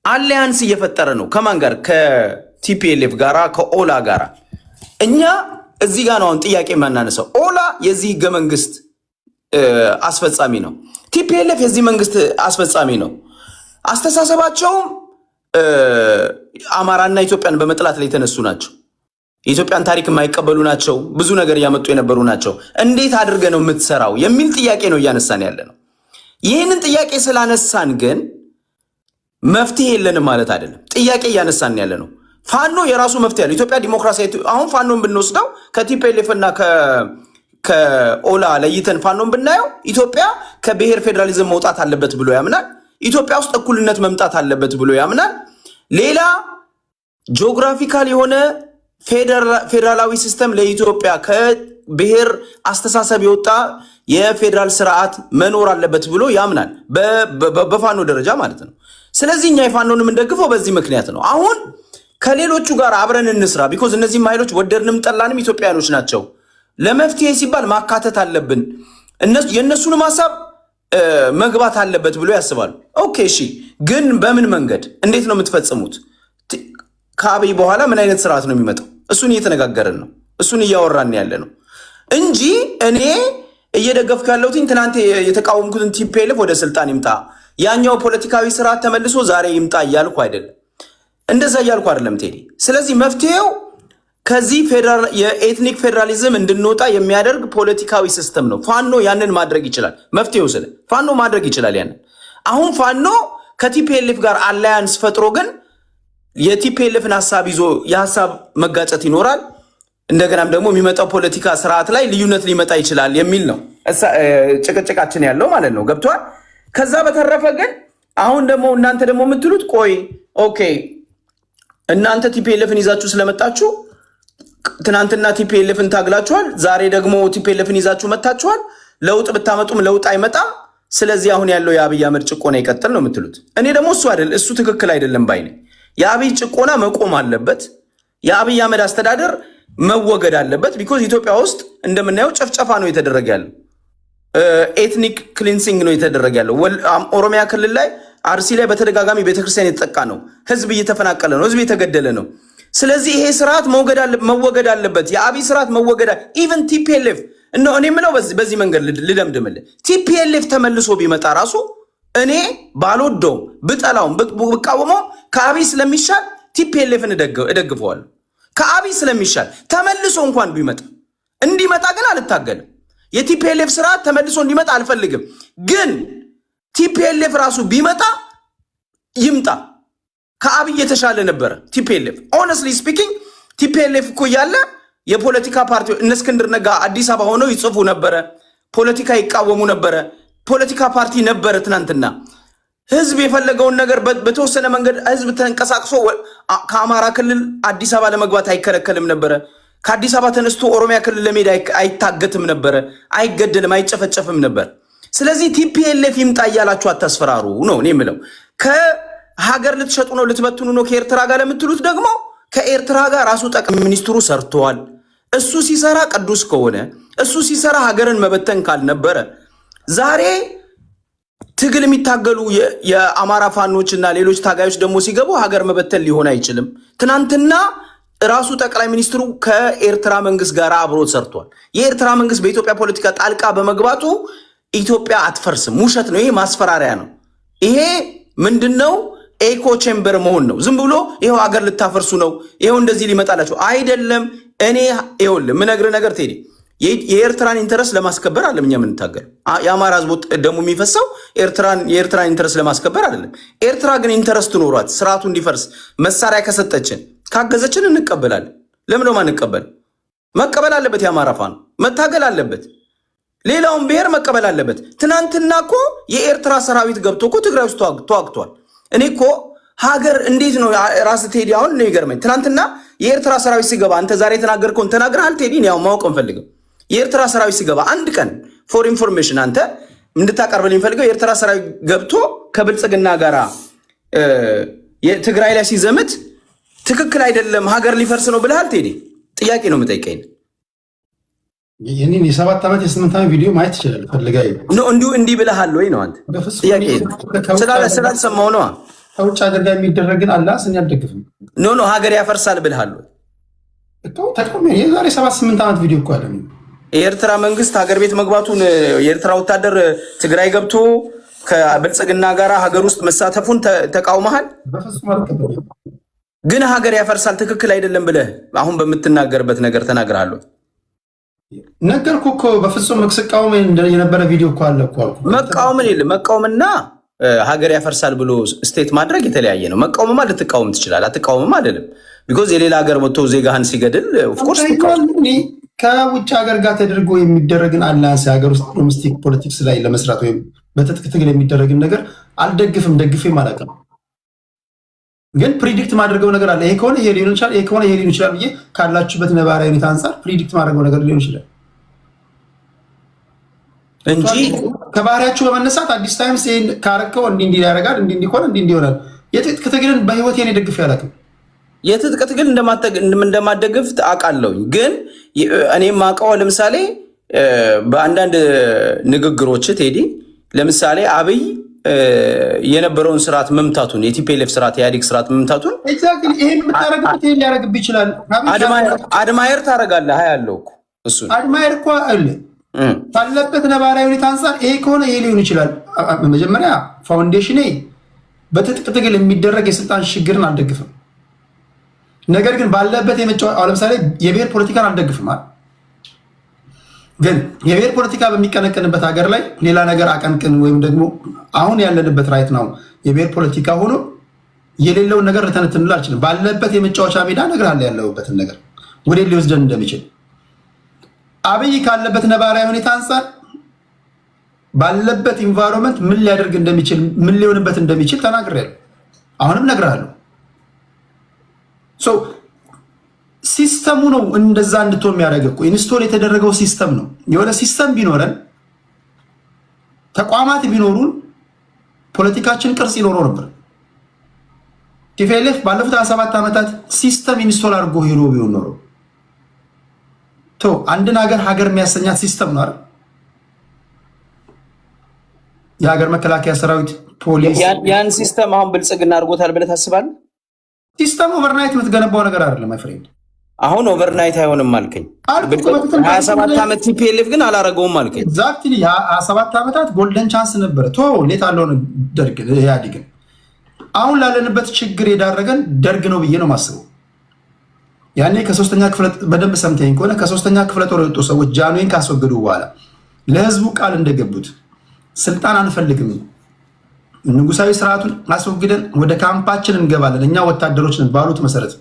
አሊያንስ እየፈጠረ ነው። ከማን ጋር? ከቲፒኤልኤፍ ጋራ፣ ከኦላ ጋራ። እኛ እዚህ ጋር ነው አሁን ጥያቄ የማናነሳው። ኦላ የዚህ ህገ መንግስት አስፈጻሚ ነው። ቲፒኤልኤፍ የዚህ መንግስት አስፈጻሚ ነው። አስተሳሰባቸውም አማራና ኢትዮጵያን በመጥላት ላይ የተነሱ ናቸው። የኢትዮጵያን ታሪክ የማይቀበሉ ናቸው። ብዙ ነገር እያመጡ የነበሩ ናቸው። እንዴት አድርገ ነው የምትሰራው የሚል ጥያቄ ነው እያነሳን ያለ ነው። ይህንን ጥያቄ ስላነሳን ግን መፍትሄ የለንም ማለት አይደለም። ጥያቄ እያነሳን ያለ ነው። ፋኖ የራሱ መፍትሄ ያለው ኢትዮጵያ ዲሞክራሲያዊ አሁን ፋኖን ብንወስደው ከቲፒኤልኤፍ እና ከኦላ ለይተን ፋኖን ብናየው ኢትዮጵያ ከብሔር ፌዴራሊዝም መውጣት አለበት ብሎ ያምናል። ኢትዮጵያ ውስጥ እኩልነት መምጣት አለበት ብሎ ያምናል። ሌላ ጂኦግራፊካል የሆነ ፌዴራላዊ ሲስተም ለኢትዮጵያ ከብሔር አስተሳሰብ የወጣ የፌዴራል ስርዓት መኖር አለበት ብሎ ያምናል፣ በፋኖ ደረጃ ማለት ነው። ስለዚህ እኛ የፋኖን የምንደግፈው በዚህ ምክንያት ነው። አሁን ከሌሎቹ ጋር አብረን እንስራ። ቢኮዝ እነዚህም ኃይሎች ወደድንም ጠላንም ኢትዮጵያኖች ናቸው። ለመፍትሄ ሲባል ማካተት አለብን፣ የእነሱንም ሀሳብ መግባት አለበት ብሎ ያስባሉ። ኦኬ እሺ፣ ግን በምን መንገድ እንዴት ነው የምትፈጽሙት? ከአብይ በኋላ ምን አይነት ስርዓት ነው የሚመጣው? እሱን እየተነጋገርን ነው፣ እሱን እያወራን ያለ ነው እንጂ እኔ እየደገፍኩ ያለሁትኝ ትናንት የተቃወምኩትን ቲፒኤልኤፍ ወደ ስልጣን ይምጣ፣ ያኛው ፖለቲካዊ ስርዓት ተመልሶ ዛሬ ይምጣ እያልኩ አይደለም። እንደዛ እያልኩ አይደለም ቴዲ። ስለዚህ መፍትሄው ከዚህ የኤትኒክ ፌዴራሊዝም እንድንወጣ የሚያደርግ ፖለቲካዊ ሲስተም ነው። ፋኖ ያንን ማድረግ ይችላል። መፍትሄው ስለ ፋኖ ማድረግ ይችላል ያንን። አሁን ፋኖ ከቲፒኤልኤፍ ጋር አላያንስ ፈጥሮ ግን የቲፒኤልኤፍን ሀሳብ ይዞ የሀሳብ መጋጨት ይኖራል። እንደገናም ደግሞ የሚመጣው ፖለቲካ ስርዓት ላይ ልዩነት ሊመጣ ይችላል የሚል ነው ጭቅጭቃችን ያለው ማለት ነው። ገብቷል? ከዛ በተረፈ ግን አሁን ደግሞ እናንተ ደግሞ የምትሉት ቆይ ኦኬ እናንተ ቲፒኤልኤፍን ይዛችሁ ስለመጣችሁ ትናንትና ቲፒኤልኤፍን ታግላችኋል፣ ዛሬ ደግሞ ቲፒኤልኤፍን ይዛችሁ መታችኋል። ለውጥ ብታመጡም ለውጥ አይመጣም። ስለዚህ አሁን ያለው የአብይ አህመድ ጭቆና ይቀጥል ነው የምትሉት። እኔ ደግሞ እሱ ትክክል አይደለም ባይ ነኝ። የአብይ ጭቆና መቆም አለበት። የአብይ አህመድ አስተዳደር መወገድ አለበት። ቢኮዝ ኢትዮጵያ ውስጥ እንደምናየው ጨፍጨፋ ነው የተደረገ ያለው፣ ኤትኒክ ክሊንሲንግ ነው የተደረገ ያለው። ኦሮሚያ ክልል ላይ አርሲ ላይ በተደጋጋሚ ቤተክርስቲያን የተጠቃ ነው፣ ህዝብ እየተፈናቀለ ነው፣ ህዝብ የተገደለ ነው። ስለዚህ ይሄ ስርዓት መወገድ አለበት። የአብይ ስርዓት መወገድ ኢቨን ቲፒኤልኤፍ እኔ የምለው በዚህ መንገድ ልደምድምልህ፣ ቲፒኤልኤፍ ተመልሶ ቢመጣ ራሱ እኔ ባልወደውም ብጠላውም ብቃወመው ከአብይ ስለሚሻል ቲፒኤልኤፍን እደግፈዋለሁ። ከአብይ ስለሚሻል ተመልሶ እንኳን ቢመጣ እንዲመጣ ግን አልታገልም። የቲፒኤልኤፍ ስርዓት ተመልሶ እንዲመጣ አልፈልግም። ግን ቲፒኤልኤፍ ራሱ ቢመጣ ይምጣ፣ ከአብይ የተሻለ ነበረ ቲፒኤልኤፍ። ኦነስትሊ ስፒኪንግ ቲፒኤልኤፍ እኮ እያለ የፖለቲካ ፓርቲ እነ እስክንድር ነጋ አዲስ አበባ ሆነው ይጽፉ ነበረ፣ ፖለቲካ ይቃወሙ ነበረ፣ ፖለቲካ ፓርቲ ነበረ። ትናንትና ህዝብ የፈለገውን ነገር በተወሰነ መንገድ ህዝብ ተንቀሳቅሶ ከአማራ ክልል አዲስ አበባ ለመግባት አይከለከልም ነበረ። ከአዲስ አበባ ተነስቶ ኦሮሚያ ክልል ለመሄድ አይታገትም ነበረ፣ አይገደልም፣ አይጨፈጨፍም ነበር። ስለዚህ ቲፒኤልኤፍ ይምጣ እያላችሁ አታስፈራሩ ነው እኔ የምለው። ከሀገር ልትሸጡ ነው ልትበትኑ ነው ከኤርትራ ጋር ለምትሉት ደግሞ ከኤርትራ ጋር ራሱ ጠቅላይ ሚኒስትሩ ሰርተዋል። እሱ ሲሰራ ቅዱስ ከሆነ እሱ ሲሰራ ሀገርን መበተን ካልነበረ ዛሬ ትግል የሚታገሉ የአማራ ፋኖችና ሌሎች ታጋዮች ደግሞ ሲገቡ ሀገር መበተን ሊሆን አይችልም። ትናንትና ራሱ ጠቅላይ ሚኒስትሩ ከኤርትራ መንግስት ጋር አብሮት ሰርቷል። የኤርትራ መንግስት በኢትዮጵያ ፖለቲካ ጣልቃ በመግባቱ ኢትዮጵያ አትፈርስም። ውሸት ነው። ይሄ ማስፈራሪያ ነው። ይሄ ምንድነው? ኤኮ ቼምበር መሆን ነው። ዝም ብሎ ይሄው ሀገር ልታፈርሱ ነው፣ ይሄው እንደዚህ ሊመጣላችሁ አይደለም። እኔ ይኸውልህ የምነግርህ ነገር ቴዲ የኤርትራን ኢንተረስት ለማስከበር አይደለም እኛ የምንታገል። የአማራ ህዝብ ደግሞ የሚፈሰው የኤርትራን ኢንተረስት ለማስከበር አይደለም። ኤርትራ ግን ኢንተረስት ኖሯት ስርዓቱ እንዲፈርስ መሳሪያ ከሰጠችን ካገዘችን እንቀበላለን። ለምን ነው ማንቀበል? መቀበል አለበት። የአማራ ፋኖ መታገል አለበት። ሌላውን ብሔር መቀበል አለበት። ትናንትና እኮ የኤርትራ ሰራዊት ገብቶ እኮ ትግራይ ውስጥ ተዋግቷል። እኔ እኮ ሀገር እንዴት ነው ራስ ቴዲ አሁን ነው ይገርመኝ። ትናንትና የኤርትራ ሰራዊት ሲገባ አንተ ዛሬ የተናገርከውን ተናግረሃል ቴዲ። ያው ማወቅ እንፈልገው የኤርትራ ሰራዊት ሲገባ አንድ ቀን ፎር ኢንፎርሜሽን አንተ እንድታቀርብልኝ ፈልገው የኤርትራ ሰራዊት ገብቶ ከብልጽግና ጋር ትግራይ ላይ ሲዘምት ትክክል አይደለም ሀገር ሊፈርስ ነው ብለሃል ቴዲ? ጥያቄ ነው የምጠይቀኝ። ይህንን የ7 ዓመት የ8 ዓመት ቪዲዮ ማየት ይችላል ፈልጋ እንዲህ ብለሃል ወይ ነው አንተ? ጥያቄ ስላልሰማው ነዋ። ከውጭ ሀገር ጋር የሚደረግን አላስን ያልደግፍም ኖ ሀገር ያፈርሳል ብለሃል ወይ? የዛሬ 7-8 ዓመት ቪዲዮ እኮ አለ። የኤርትራ መንግስት ሀገር ቤት መግባቱን የኤርትራ ወታደር ትግራይ ገብቶ ከብልጽግና ጋር ሀገር ውስጥ መሳተፉን ተቃውመሃል? ግን ሀገር ያፈርሳል ትክክል አይደለም ብለህ አሁን በምትናገርበት ነገር ተናግረሃል? ነገርኩ እኮ በፍጹም ስቃወም የነበረ ቪዲዮ እኮ አለ እኮ አልኩ። መቃወምን የለም። መቃወምና ሀገር ያፈርሳል ብሎ ስቴት ማድረግ የተለያየ ነው። መቃወምማ ልትቃወም ትችላለህ፣ አትቃወምም አይደለም። ቢኮዝ የሌላ ሀገር መጥቶ ዜጋህን ሲገድል ኦፍኮርስ ከውጭ ሀገር ጋር ተደርጎ የሚደረግን አላንስ የሀገር ውስጥ ዶሜስቲክ ፖለቲክስ ላይ ለመስራት ወይም በትጥቅ ትግል የሚደረግን ነገር አልደግፍም፣ ደግፌም አላውቅም። ግን ፕሪዲክት ማድረገው ነገር አለ። ይሄ ከሆነ ይሄ ሊሆን ይችላል፣ ይሄ ከሆነ ይሄ ሊሆን ይችላል ብዬ ካላችሁበት ነባራዊ ሁኔታ አንጻር ፕሪዲክት ማድረገው ነገር ሊሆን ይችላል እንጂ ከባህሪያችሁ በመነሳት አዲስ ታይምስ ይሄን ካረከው እንዲህ ያደርጋል እንዲህ ከሆነ እንዲህ ይሆናል። የትጥቅ ትግልን በህይወቴ እኔ ደግፌ አላውቅም። የትጥቅ ትግል እንደማደግፍ አውቃለሁኝ። ግን እኔ የማውቀው ለምሳሌ በአንዳንድ ንግግሮች ቴዲ ለምሳሌ አብይ የነበረውን ስርዓት መምታቱን የቲፒኤልኤፍ ስርዓት የኢህአዴግ ስርዓት መምታቱን ይሄን የምታረግበት ይሄን ሊያረግብ ይችላል። አድማየር ታረጋለህ ያለው እኮ እሱ አድማየር እኮ አለ ካለበት ነባራዊ ሁኔታ አንጻር ይሄ ከሆነ ይሄ ሊሆን ይችላል። መጀመሪያ ፋውንዴሽኔ በትጥቅ ትግል የሚደረግ የስልጣን ሽግግርን አልደግፍም። ነገር ግን ባለበት ለምሳሌ የብሔር ፖለቲካን አልደግፍም አይደል? ግን የብሔር ፖለቲካ በሚቀነቀንበት ሀገር ላይ ሌላ ነገር አቀንቅን ወይም ደግሞ አሁን ያለንበት ራይት ነው የብሔር ፖለቲካ ሆኖ የሌለውን ነገር ልተነትንል አልችልም። ባለበት የመጫወቻ ሜዳ ነገር አለ ያለውበትን ነገር ወደ ሊወስደን እንደሚችል አብይ ካለበት ነባራዊ ሁኔታ አንጻር ባለበት ኢንቫይሮንመንት ምን ሊያደርግ እንደሚችል ምን ሊሆንበት እንደሚችል ተናግሬያለሁ። አሁንም እነግርሃለሁ። ሲስተሙ ነው እንደዛ እንድትሆን የሚያደርገው እኮ ኢንስቶል የተደረገው ሲስተም ነው። የሆነ ሲስተም ቢኖረን ተቋማት ቢኖሩን ፖለቲካችን ቅርጽ ይኖረው ነበር። ቲፒኤልኤፍ ባለፉት 27 ዓመታት ሲስተም ኢንስቶል አድርጎ ሄዶ ቢሆን ኖሮ አንድን ሀገር የሚያሰኛት ሲስተም ነው አይደል? የሀገር መከላከያ ሰራዊት፣ ፖሊስ ያን ሲስተም አሁን ብልጽግና አድርጎታል ብለህ ታስባለህ? ሲስተም ኦቨርናይት የምትገነባው ነገር አይደለም ማይ ፍሬንድ። አሁን ኦቨርናይት አይሆንም አልከኝ። 27 ዓመት ቲፒኤልኤፍ ግን አላረገውም አልከኝ። ኤግዛክትሊ 27 ዓመታት ጎልደን ቻንስ ነበረ። ሌት አለውን ደርግ ኢህአዴግን አሁን ላለንበት ችግር የዳረገን ደርግ ነው ብዬ ነው ማስበው። ያኔ ከ3ኛ ክፍለ በደንብ ሰምተኝ ከሆነ ከ3ኛ ክፍለ ጦር የወጡ ሰዎች ጃንሆይን ካስወገዱ በኋላ ለህዝቡ ቃል እንደገቡት ስልጣን አንፈልግም፣ ንጉሳዊ ስርዓቱን አስወግደን ወደ ካምፓችን እንገባለን እኛ ወታደሮች ነን ባሉት መሰረት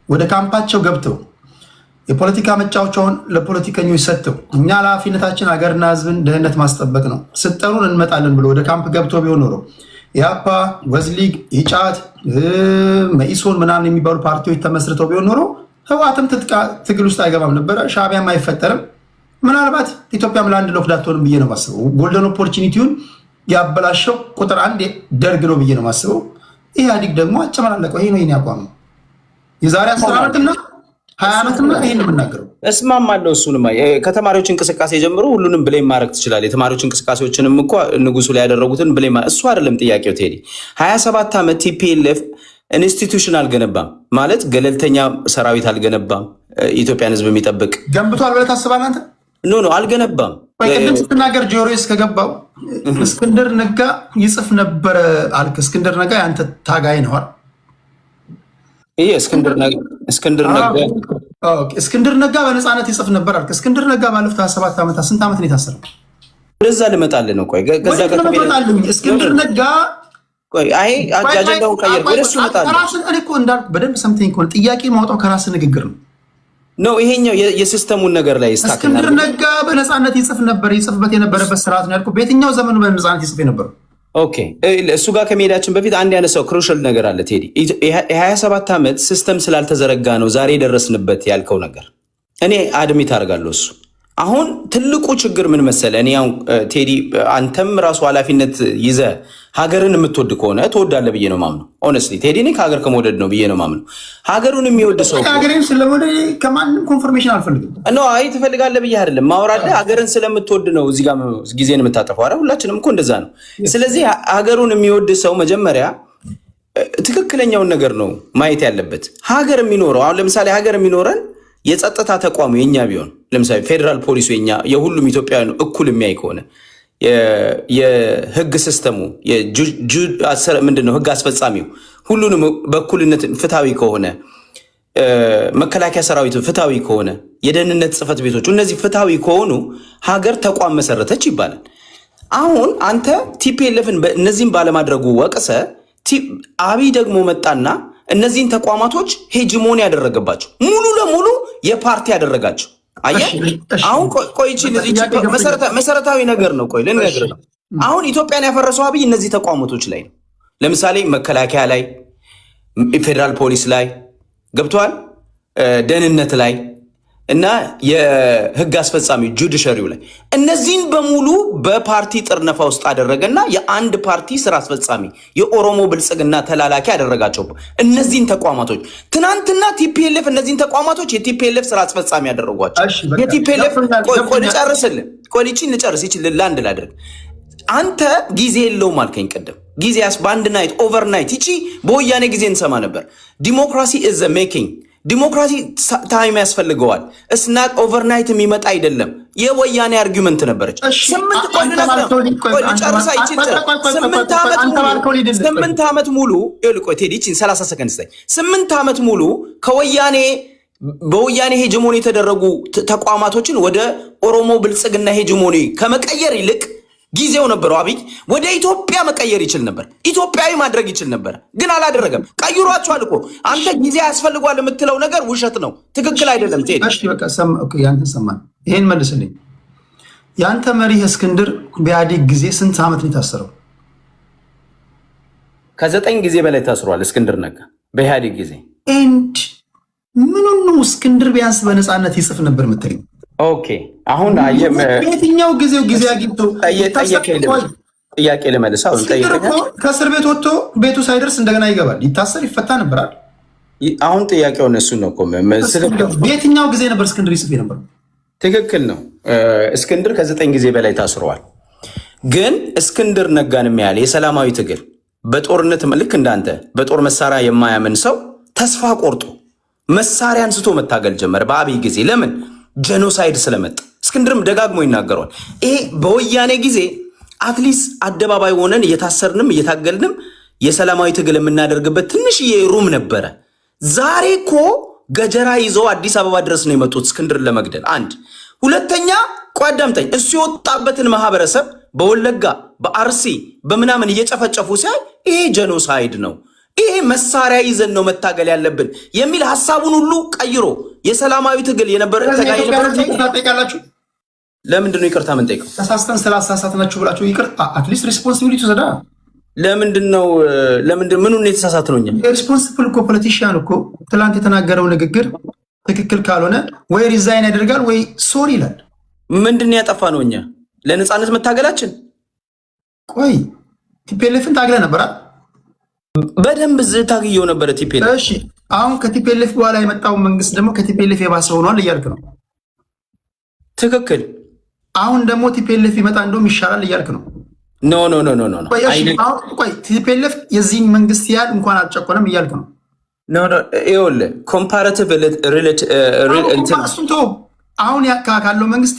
ወደ ካምፓቸው ገብተው የፖለቲካ መጫወቻውን ለፖለቲከኞች ሰጥተው እኛ ለኃላፊነታችን ሀገርና ህዝብን ደህንነት ማስጠበቅ ነው ስጠሩን እንመጣለን ብሎ ወደ ካምፕ ገብቶ ቢሆን ኖሮ ኢህአፓ፣ ወዝሊግ፣ ኢጫት፣ መኢሶን ምናምን የሚባሉ ፓርቲዎች ተመስርተው ቢሆን ኖሮ ህወሓትም ትግል ውስጥ አይገባም ነበረ፣ ሻዕቢያም አይፈጠርም። ምናልባት ኢትዮጵያም ለአንድ ሎክ ዳትሆንም ብዬ ነው ማስበው። ጎልደን ኦፖርቹኒቲውን ያበላሸው ቁጥር 1 ደርግ ነው ብዬ ነው ማስበው። ኢህአዲግ ደግሞ አጨመላለቀው። ይሄ ነው የኔ አቋም ነው። የዛሬ 10 ዓመትና 20 ዓመትና ይሄን ነው የምናገረው። እስማማለሁ። እሱንማ ከተማሪዎች እንቅስቃሴ ጀምሮ ሁሉንም ብሌም ማድረግ ትችላለህ። የተማሪዎች እንቅስቃሴዎችንም እኮ ንጉሱ ላይ ያደረጉትን ብሌም እሱ አይደለም ጥያቄው ቴዲ። 27 ዓመት ቲፒኤልኤፍ ኢንስቲትዩሽን አልገነባም ማለት ገለልተኛ ሰራዊት አልገነባም። ኢትዮጵያን ህዝብ የሚጠብቅ ገንብቷል ብለህ ታስባለህ አንተ? ኖ አልገነባም። ቅድም ስትናገር ጆሮስ ከገባው እስክንድር ነጋ ይጽፍ ነበረ አልክ። እስክንድር ነጋ ያንተ ታጋይ ነዋል። ይሄ እስክንድር ነጋ በነፃነት ይጽፍ ነበር አልክ። እስክንድር ነጋ ባለፉት 27 ዓመታት ስንት ዓመት ነው የታሰረው? ወደዛ ልመጣልህ ነው። ቆይ ገዛ እስክንድር ነጋ አይ አጀንዳውን ቀየር። ወደሱ እመጣለሁ። ራስን እኮ እንዳልኩ በደንብ ሰምተኝ ከሆነ ጥያቄ ማውጣው ከራስ ንግግር ነው ነው ይሄኛው የሲስተሙን ነገር ላይ ስታክ እስክንድር ነጋ በነፃነት ይጽፍ ነበር። ይጽፍበት የነበረበት ስርዓት ነው ያልኩህ። በየትኛው ዘመኑ በነፃነት ይጽፍ የነበረው? ኦኬ እሱ ጋር ከመሄዳችን በፊት አንድ ያነሳው ክሩሻል ነገር አለ ቴዲ። የ27 ዓመት ሲስተም ስላልተዘረጋ ነው ዛሬ የደረስንበት ያልከው ነገር እኔ አድሚት አደርጋለሁ። እሱ አሁን ትልቁ ችግር ምን መሰለ? እኔ አሁን ቴዲ አንተም ራሱ ኃላፊነት ይዘ ሀገርን የምትወድ ከሆነ ትወዳለህ ብዬ ነው ማምነው። ኦነስትሊ ቴዲ እኔ ከሀገር ከመውደድ ነው ብዬ ነው ማምነው። ሀገሩን የሚወድ ሰው ሀገሬን ስለመውደድ ከማንም ኮንፈርሜሽን አልፈልግም። አይ ትፈልጋለህ ብዬ አይደለም ማውራለህ። ሀገርን ስለምትወድ ነው እዚህ ጋር ጊዜን የምታጠፋው። ኧረ ሁላችንም እኮ እንደዛ ነው። ስለዚህ ሀገሩን የሚወድ ሰው መጀመሪያ ትክክለኛውን ነገር ነው ማየት ያለበት። ሀገር የሚኖረው አሁን ለምሳሌ ሀገር የሚኖረን የጸጥታ ተቋሙ የኛ ቢሆን ለምሳሌ ፌዴራል ፖሊሱ የኛ የሁሉም ኢትዮጵያውያን እኩል የሚያይ ከሆነ የህግ ሲስተሙ ምንድነው ህግ አስፈጻሚው ሁሉንም በእኩልነት ፍትሃዊ ከሆነ መከላከያ ሰራዊቱ ፍትሃዊ ከሆነ የደህንነት ጽሕፈት ቤቶቹ እነዚህ ፍትሃዊ ከሆኑ ሀገር ተቋም መሰረተች ይባላል። አሁን አንተ ቲፒኤልኤፍን እነዚህም ባለማድረጉ ወቅሰ አብይ ደግሞ መጣና እነዚህን ተቋማቶች ሄጂሞኒ ያደረገባቸው ሙሉ ለሙሉ የፓርቲ ያደረጋቸው። አየህ አሁን ቆይቺ መሰረታዊ ነገር ነው። ቆይ ልንገርህ ነው። አሁን ኢትዮጵያን ያፈረሰው አብይ እነዚህ ተቋማቶች ላይ ነው። ለምሳሌ መከላከያ ላይ፣ ፌዴራል ፖሊስ ላይ ገብቷል፣ ደህንነት ላይ እና የህግ አስፈጻሚ ጁዲሻሪው ላይ እነዚህን በሙሉ በፓርቲ ጥርነፋ ውስጥ አደረገና የአንድ ፓርቲ ስራ አስፈጻሚ የኦሮሞ ብልጽግና ተላላኪ ያደረጋቸው እነዚህን ተቋማቶች ትናንትና ቲፒኤልኤፍ እነዚህን ተቋማቶች የቲፒኤልኤፍ ስራ አስፈጻሚ ያደረጓቸው የቲፒኤልኤፍ ልጨርስ ይችላል ላንድ ላድርግ። አንተ ጊዜ የለውም አልከኝ ቅድም። ጊዜ በአንድ ናይት ኦቨርናይት ይቺ በወያኔ ጊዜ እንሰማ ነበር። ዲሞክራሲ ኢዝ ሜኪንግ ዲሞክራሲ ታይም ያስፈልገዋል። እስናት ኦቨርናይት የሚመጣ አይደለም። የወያኔ አርጊመንት ነበረች። 8 ዓመት ሙሉ 30 ሰከንድ 8 ዓመት ሙሉ በወያኔ ሄጅሞኒ የተደረጉ ተቋማቶችን ወደ ኦሮሞ ብልጽግና ሄጅሞኒ ከመቀየር ይልቅ ጊዜው ነበረው። አብይ ወደ ኢትዮጵያ መቀየር ይችል ነበር። ኢትዮጵያዊ ማድረግ ይችል ነበር፣ ግን አላደረገም። ቀይሯቸዋል እኮ። አንተ ጊዜ ያስፈልጓል የምትለው ነገር ውሸት ነው፣ ትክክል አይደለም። ያንተ ሰማን። ይሄን መልስልኝ። ያንተ መሪ እስክንድር በኢህአዴግ ጊዜ ስንት ዓመት ነው የታሰረው? ከ9 ጊዜ በላይ ታስሯል እስክንድር ነጋ በኢህአዴግ ጊዜ። ምኑን ነው እስክንድር ቢያንስ በነፃነት ይጽፍ ነበር የምትለኝ? ኦኬ አሁን የትኛው ጊዜ አግኝቶ ጥያቄ ልመልስ። አሁን ከእስር ቤት ወጥቶ ቤቱ ሳይደርስ እንደገና ይገባል፣ ይታሰር፣ ይፈታ ነበራል። አሁን ጥያቄውን እሱ ነው እኮ። በየትኛው ጊዜ ነበር እስክንድር ይጽፍ ነበር? ትክክል ነው። እስክንድር ከ9 ጊዜ በላይ ታስረዋል። ግን እስክንድር ነጋን የሚያህል የሰላማዊ ትግል በጦርነት ልክ እንዳንተ በጦር መሳሪያ የማያምን ሰው ተስፋ ቆርጦ መሳሪያ አንስቶ መታገል ጀመረ በአብይ ጊዜ። ለምን? ጄኖሳይድ ስለመጣ። እስክንድርም ደጋግሞ ይናገረዋል። ይሄ በወያኔ ጊዜ አትሊስት አደባባይ ሆነን እየታሰርንም እየታገልንም የሰላማዊ ትግል የምናደርግበት ትንሽዬ ሩም ነበረ። ዛሬ እኮ ገጀራ ይዘው አዲስ አበባ ድረስ ነው የመጡት እስክንድርን ለመግደል። አንድ ሁለተኛ፣ ቋዳምጠኝ እሱ የወጣበትን ማህበረሰብ በወለጋ በአርሲ በምናምን እየጨፈጨፉ ሲያይ ይሄ ጄኖሳይድ ነው፣ ይሄ መሳሪያ ይዘን ነው መታገል ያለብን የሚል ሐሳቡን ሁሉ ቀይሮ የሰላማዊ ትግል የነበረ ተጠይቃላችሁ። ለምንድን ነው ይቅርታ ምን ጠይቀው? ተሳስተን ስላሳሳትናችሁ ብላችሁ ይቅርታ አትሊስት ሪስፖንሲቢሊቲ ወሰዳ። ለምንድን ምኑን የተሳሳት ነው? እኛ ሪስፖንሲብል እኮ ፖለቲሽያን እኮ ትላንት የተናገረው ንግግር ትክክል ካልሆነ ወይ ሪዛይን ያደርጋል ወይ ሶሪ ይላል። ምንድን ያጠፋ ነው? እኛ ለነፃነት መታገላችን። ቆይ ቲፒኤልኤፍን ታግለ ነበራል? በደንብ ታግየው ነበረ ቲፒኤልኤፍ። እሺ አሁን ከቲፒኤልኤፍ በኋላ የመጣው መንግስት ደግሞ ከቲፒኤልኤፍ የባሰ ሆኗል እያልክ ነው? ትክክል። አሁን ደግሞ ቲፒኤልኤፍ ይመጣ እንደውም ይሻላል እያልክ ነው? ኖ ኖ ኖ ኖ ኖ። ቆይ ቲፒኤልኤፍ የዚህን መንግስት ያህል እንኳን አልጨቆነም እያልክ ነው? ኖ ኖ። ይኸውልህ ኮምፓራቲቭ አሁን ካለው መንግስት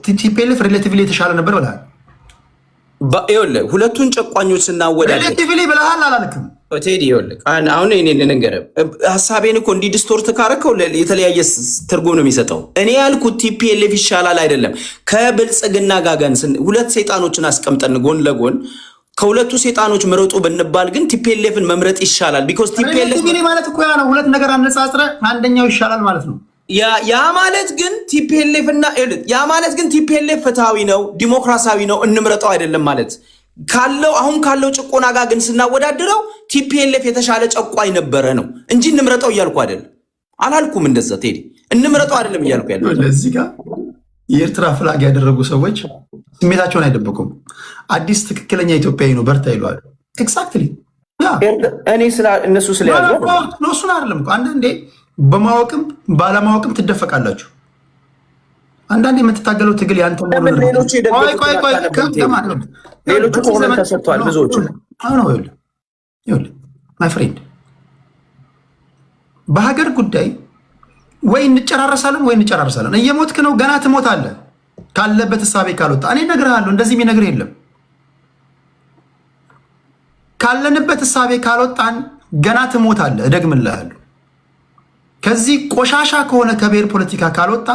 ቲፒኤልኤፍ ሪሌቲቭሊ የተሻለ ነበር ብለሃል። ይኸውልህ ሁለቱን ጨቋኞች ስናወዳደር ሪሌቲቭሊ ብለሃል አላልክም? ቴዲ ይኸውልህ አሁን እኔ ልንገርህ፣ ሀሳቤን እኮ እንዲህ ዲስቶርት ካረከው የተለያየ ትርጉም ነው የሚሰጠው። እኔ ያልኩት ቲፒኤልኤፍ ይሻላል አይደለም። ከብልጽግና ጋር ሁለት ሰይጣኖችን አስቀምጠን ጎን ለጎን ከሁለቱ ሰይጣኖች ምረጡ ብንባል ግን ቲፒኤልኤፍን መምረጥ ይሻላል። ቢኮዝ ቲፒኤልኤፍ ማለት እኮ ያ ነው። ሁለት ነገር አነጻጽረህ አንደኛው ይሻላል ማለት ነው። ያ ማለት ግን ቲፒኤልኤፍ እና ያ ማለት ግን ቲፒኤልኤፍ ፍትሃዊ ነው ዲሞክራሲያዊ ነው እንምረጠው አይደለም ማለት አሁን ካለው ጭቆና ጋር ግን ስናወዳድረው ቲፒኤልኤፍ የተሻለ ጨቋኝ ነበረ ነው እንጂ እንምረጠው እያልኩ አይደለም። አላልኩም እንደዛ ቴዲ፣ እንምረጠው አይደለም እያልኩ ያለው። ለዚህ ጋር የኤርትራ ፍላግ ያደረጉ ሰዎች ስሜታቸውን አይደበቁም። አዲስ ትክክለኛ ኢትዮጵያዊ ነው በርታ ይለዋል። ኤግዛክትሊ እኔ እነሱ ስለያዙ ነው። እሱን አይደለም እኮ አንዳንዴ በማወቅም ባለማወቅም ትደፈቃላችሁ። አንዳንዴ የምትታገለው ትግል ያንተ ነው። ሌሎቹ ኮመንት ተሰጥቷል ብዙዎቹ። ማይ ፍሬንድ በሀገር ጉዳይ ወይ እንጨራረሳለን ወይ እንጨራረሳለን። እየሞትክ ነው፣ ገና ትሞታለህ ካለበት እሳቤ ካልወጣ። እኔ እነግርሃለሁ፣ እንደዚህ የሚነግርህ የለም። ካለንበት እሳቤ ካልወጣን ገና ትሞታለህ። እደግምልሃለሁ። ከዚህ ቆሻሻ ከሆነ ከብሔር ፖለቲካ ካልወጣ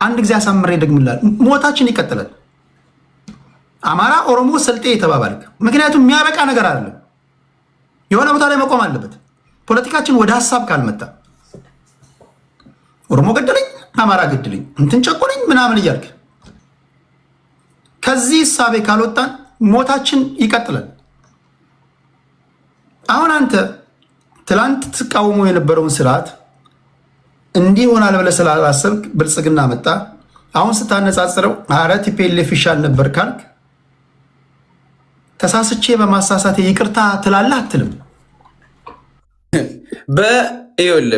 አንድ ጊዜ አሳምሬ እደግምልሃለሁ፣ ሞታችን ይቀጥላል። አማራ፣ ኦሮሞ፣ ስልጤ የተባባልክ ምክንያቱም የሚያበቃ ነገር አይደለም። የሆነ ቦታ ላይ መቆም አለበት። ፖለቲካችን ወደ ሀሳብ ካልመጣ ኦሮሞ ገደለኝ፣ አማራ ገደለኝ፣ እንትን ጨቆነኝ ምናምን እያልክ ከዚህ እሳቤ ካልወጣን ሞታችን ይቀጥላል። አሁን አንተ ትላንት ትቃወሙ የነበረውን ስርዓት እንዲህ ሆናል ብለህ ስላላሰብክ ብልጽግና መጣ። አሁን ስታነጻጽረው አረ ቲፒኤልኤፍ ይሻል ነበር ካልክ ተሳስቼ በማሳሳት ይቅርታ ትላለህ አትልም?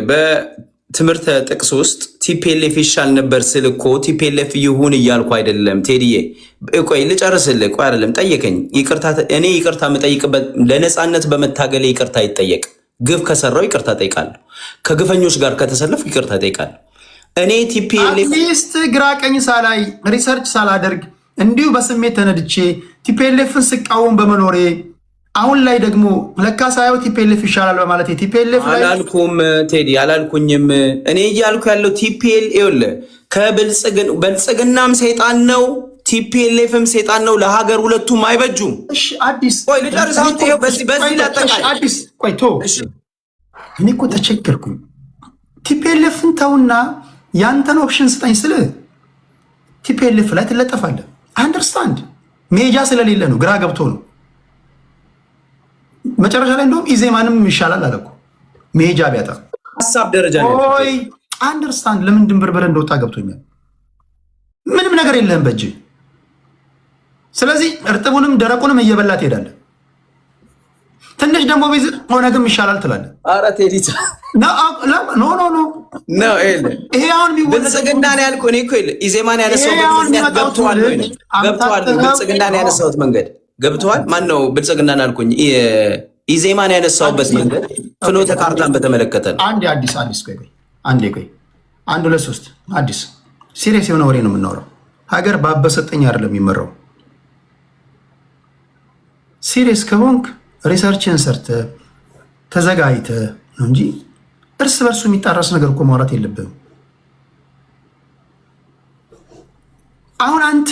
በትምህርት ጥቅስ ውስጥ ቲፒኤልኤፍ ይሻል ነበር ስል እኮ ቲፒኤልኤፍ ይሁን እያልኩ አይደለም ቴዲዬ። ቆይ ልጨርስልህ። ቆይ አይደለም ጠየቀኝ። እኔ ይቅርታ የምጠይቅበት ለነፃነት በመታገል ይቅርታ ይጠየቅ። ግፍ ከሰራው ይቅርታ ጠይቃለሁ። ከግፈኞች ጋር ከተሰለፍ ይቅርታ ጠይቃለሁ። እኔ ቲፒኤልኤፍ አትሊስት ግራ ቀኝ ሳላይ ሪሰርች ሳላደርግ እንዲሁ በስሜት ተነድቼ ቲፒኤልኤፍን ስቃወም በመኖሬ አሁን ላይ ደግሞ ለካ ሳየው ቲፒኤልኤፍ ይሻላል በማለት ቲፒኤልኤፍ ላይ አላልኩም ቴዲ፣ አላልኩኝም። እኔ እያልኩ ያለው ቲፒኤልኤፍ ብልጽግናም ሰይጣን ነው፣ ቲፒኤልኤፍም ሰይጣን ነው። ለሀገር ሁለቱም አይበጁም። እሺ አዲስ ቆይ ልጨርስ። በዚህ ላጠቃል። አዲስ ቆይ ቶ እኔ እኮ ተቸገርኩኝ። ቲፒኤልኤፍን ተውና ያንተን ኦፕሽን ስጠኝ ስል ቲፒኤልኤፍ ላይ ትለጠፋለህ። አንደርስታንድ ሜጃ ስለሌለ ነው፣ ግራ ገብቶ ነው። መጨረሻ ላይ እንደውም ኢዜማንም ይሻላል አለ እኮ ሜጃ ቢያጣ ሀሳብ ደረጃ ነው። ኦይ አንደርስታንድ ለምን ድንብርብር እንደወጣ ገብቶኛል። ምንም ነገር የለህም በእጅ። ስለዚህ እርጥቡንም ደረቁንም እየበላ ትሄዳለህ። ትንሽ ደግሞ ቢዝ ኦነግም ይሻላል ትላለህ። ኧረ ቴዲ ኖ ኖ ኖ ይሄ አሁን ብልጽግናን ያልኩ እኔ እኮ ኢዜማን ያነሳሁበት ምክንያት ገብቶሃል ወይ? ገብቶሃል? ብልጽግናን ያነሳሁት መንገድ ገብቶሃል? ማን ነው ብልጽግናን አልኩኝ? ኢዜማን ያነሳሁበት መንገድ ፍኖተ ካርታን በተመለከተ ነው። አዲስ ቆይ አንድ ሁለት ሶስት አዲስ ሲሪየስ የሆነ ወሬ ነው የምናወራው። ሀገር ባበሰጠኝ አይደለም የሚመራው። ሲሪየስ ከሆንክ ሪሰርችን ሰርተ ተዘጋጅተ ነው እንጂ እርስ በርሱ የሚጣረስ ነገር እኮ ማውራት የለብንም። አሁን አንተ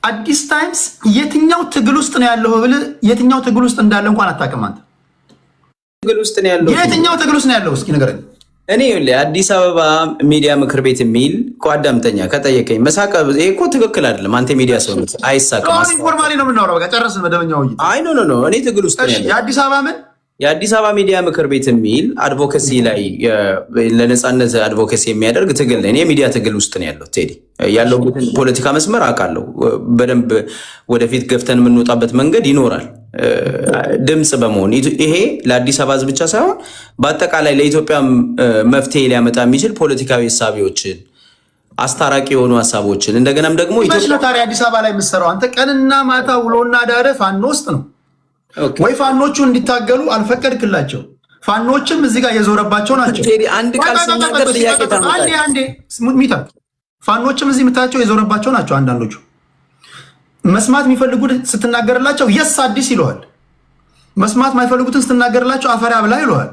አዲስ ታይምስ የትኛው ትግል ውስጥ ነው ያለው ብለህ የትኛው ትግል ውስጥ እንዳለ እንኳን አታውቅም። አንተ ትግል ውስጥ ነው ያለው የትኛው ትግል ውስጥ ነው ያለው? እስኪ ንገረኝ። እኔ አዲስ አበባ ሚዲያ ምክር ቤት የሚል ቋዳምተኛ ከጠየቀኝ መሳቀ ይሄ እኮ ትክክል አይደለም። አንተ ሚዲያ ሰው ነህ፣ አይሳቅም። ኢንፎርማሊ ነው የምናወራው። በቃ ጨረስን መደበኛው ውይይት። አይ ኖ እኔ ትግል ውስጥ ነው ያለው። የአዲስ አበባ ምን የአዲስ አበባ ሚዲያ ምክር ቤት የሚል አድቮኬሲ ላይ ለነጻነት አድቮኬሲ የሚያደርግ ትግል ነው። እኔ ሚዲያ ትግል ውስጥ ነው ያለው። ቴዲ ያለውበትን ፖለቲካ መስመር አውቃለሁ። በደንብ ወደፊት ገፍተን የምንወጣበት መንገድ ይኖራል። ድምጽ በመሆን ይሄ ለአዲስ አበባ ሕዝብ ብቻ ሳይሆን በአጠቃላይ ለኢትዮጵያ መፍትሄ ሊያመጣ የሚችል ፖለቲካዊ ሀሳቢዎችን አስታራቂ የሆኑ ሀሳቦችን እንደገናም ደግሞ ኢትዮጵያ ታዲያ አዲስ አበባ ላይ የምትሰራው አንተ ቀንና ማታ ውሎና ዳረ ፋኖ ውስጥ ነው ወይ? ፋኖቹ እንዲታገሉ አልፈቀድክላቸው። ፋኖችም እዚህ ጋር የዞረባቸው ናቸው። አንድ ቃል ሲናገር ጥያቄ ታመጣለህ። አንዴ ሚታ ፋኖችም እዚህ የምታያቸው የዞረባቸው ናቸው። አንዳንዶቹ መስማት የሚፈልጉት ስትናገርላቸው የስ አዲስ ይለዋል። መስማት የማይፈልጉትን ስትናገርላቸው አፈር ያብላ ይለዋል።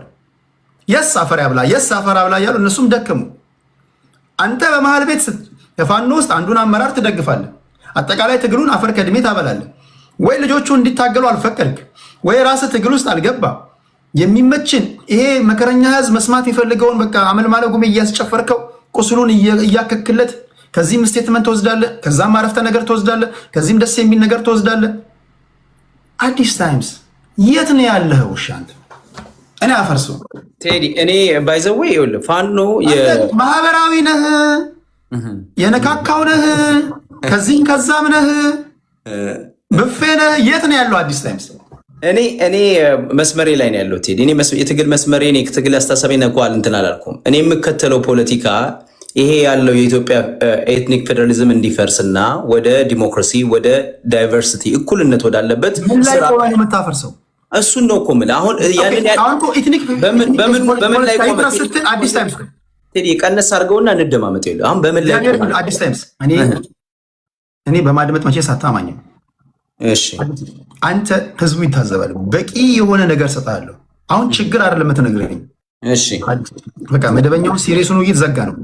የስ አፈር ያብላ፣ የስ አፈር ያብላ እያሉ እነሱም ደከሙ። አንተ በመሀል ቤት የፋኖ ውስጥ አንዱን አመራር ትደግፋለህ። አጠቃላይ ትግሉን አፈር ከድሜ ታበላለህ። ወይ ልጆቹ እንዲታገሉ አልፈቀድክ፣ ወይ ራስህ ትግል ውስጥ አልገባ። የሚመችን ይሄ መከረኛ ህዝብ መስማት የሚፈልገውን በቃ አመልማለ ጉሜ እያስጨፈርከው ቁስሉን እያከክለት ከዚህም ስቴትመንት ትወስዳለህ፣ ከዛም አረፍተ ነገር ትወስዳለህ፣ ከዚህም ደስ የሚል ነገር ትወስዳለህ። አዲስ ታይምስ የት ነው ያለኸው? እሺ አንተ እኔ አፈርሰው ቴዲ እኔ ባይዘው ይኸውልህ ፋኖ ማህበራዊ ነህ፣ የነካካው ነህ፣ ከዚህም ከዛም ነህ፣ ብፌ ነህ። የት ነው ያለው አዲስ ታይምስ? እኔ መስመሬ ላይ ነው ያለው ቴዲ። እኔ የትግል መስመሬ እኔ ትግል አስተሳሰቤ ነኳል እንትን አላልኩም። እኔ የምከተለው ፖለቲካ ይሄ ያለው የኢትዮጵያ ኤትኒክ ፌደራሊዝም እንዲፈርስና ወደ ዲሞክራሲ ወደ ዳይቨርሲቲ እኩልነት ወዳለበት ስራ የምታፈርሰው እሱን ነው እኮ የምልህ። አሁን በምን ላይ አዲስ ታይምስ ቴዲ ቀነስ አድርገውና እንደማመጥ ይሉ አሁን በምን ላይ አዲስ ታይምስ እኔ በማድመጥ መቼ ሳታማኝም። እሺ አንተ ህዝቡ ይታዘባል። በቂ የሆነ ነገር ሰጣለሁ። አሁን ችግር አይደለም የምትነግረኝ። እሺ በቃ መደበኛውን ሲሪየሱን ውይይት ዘጋ ነው።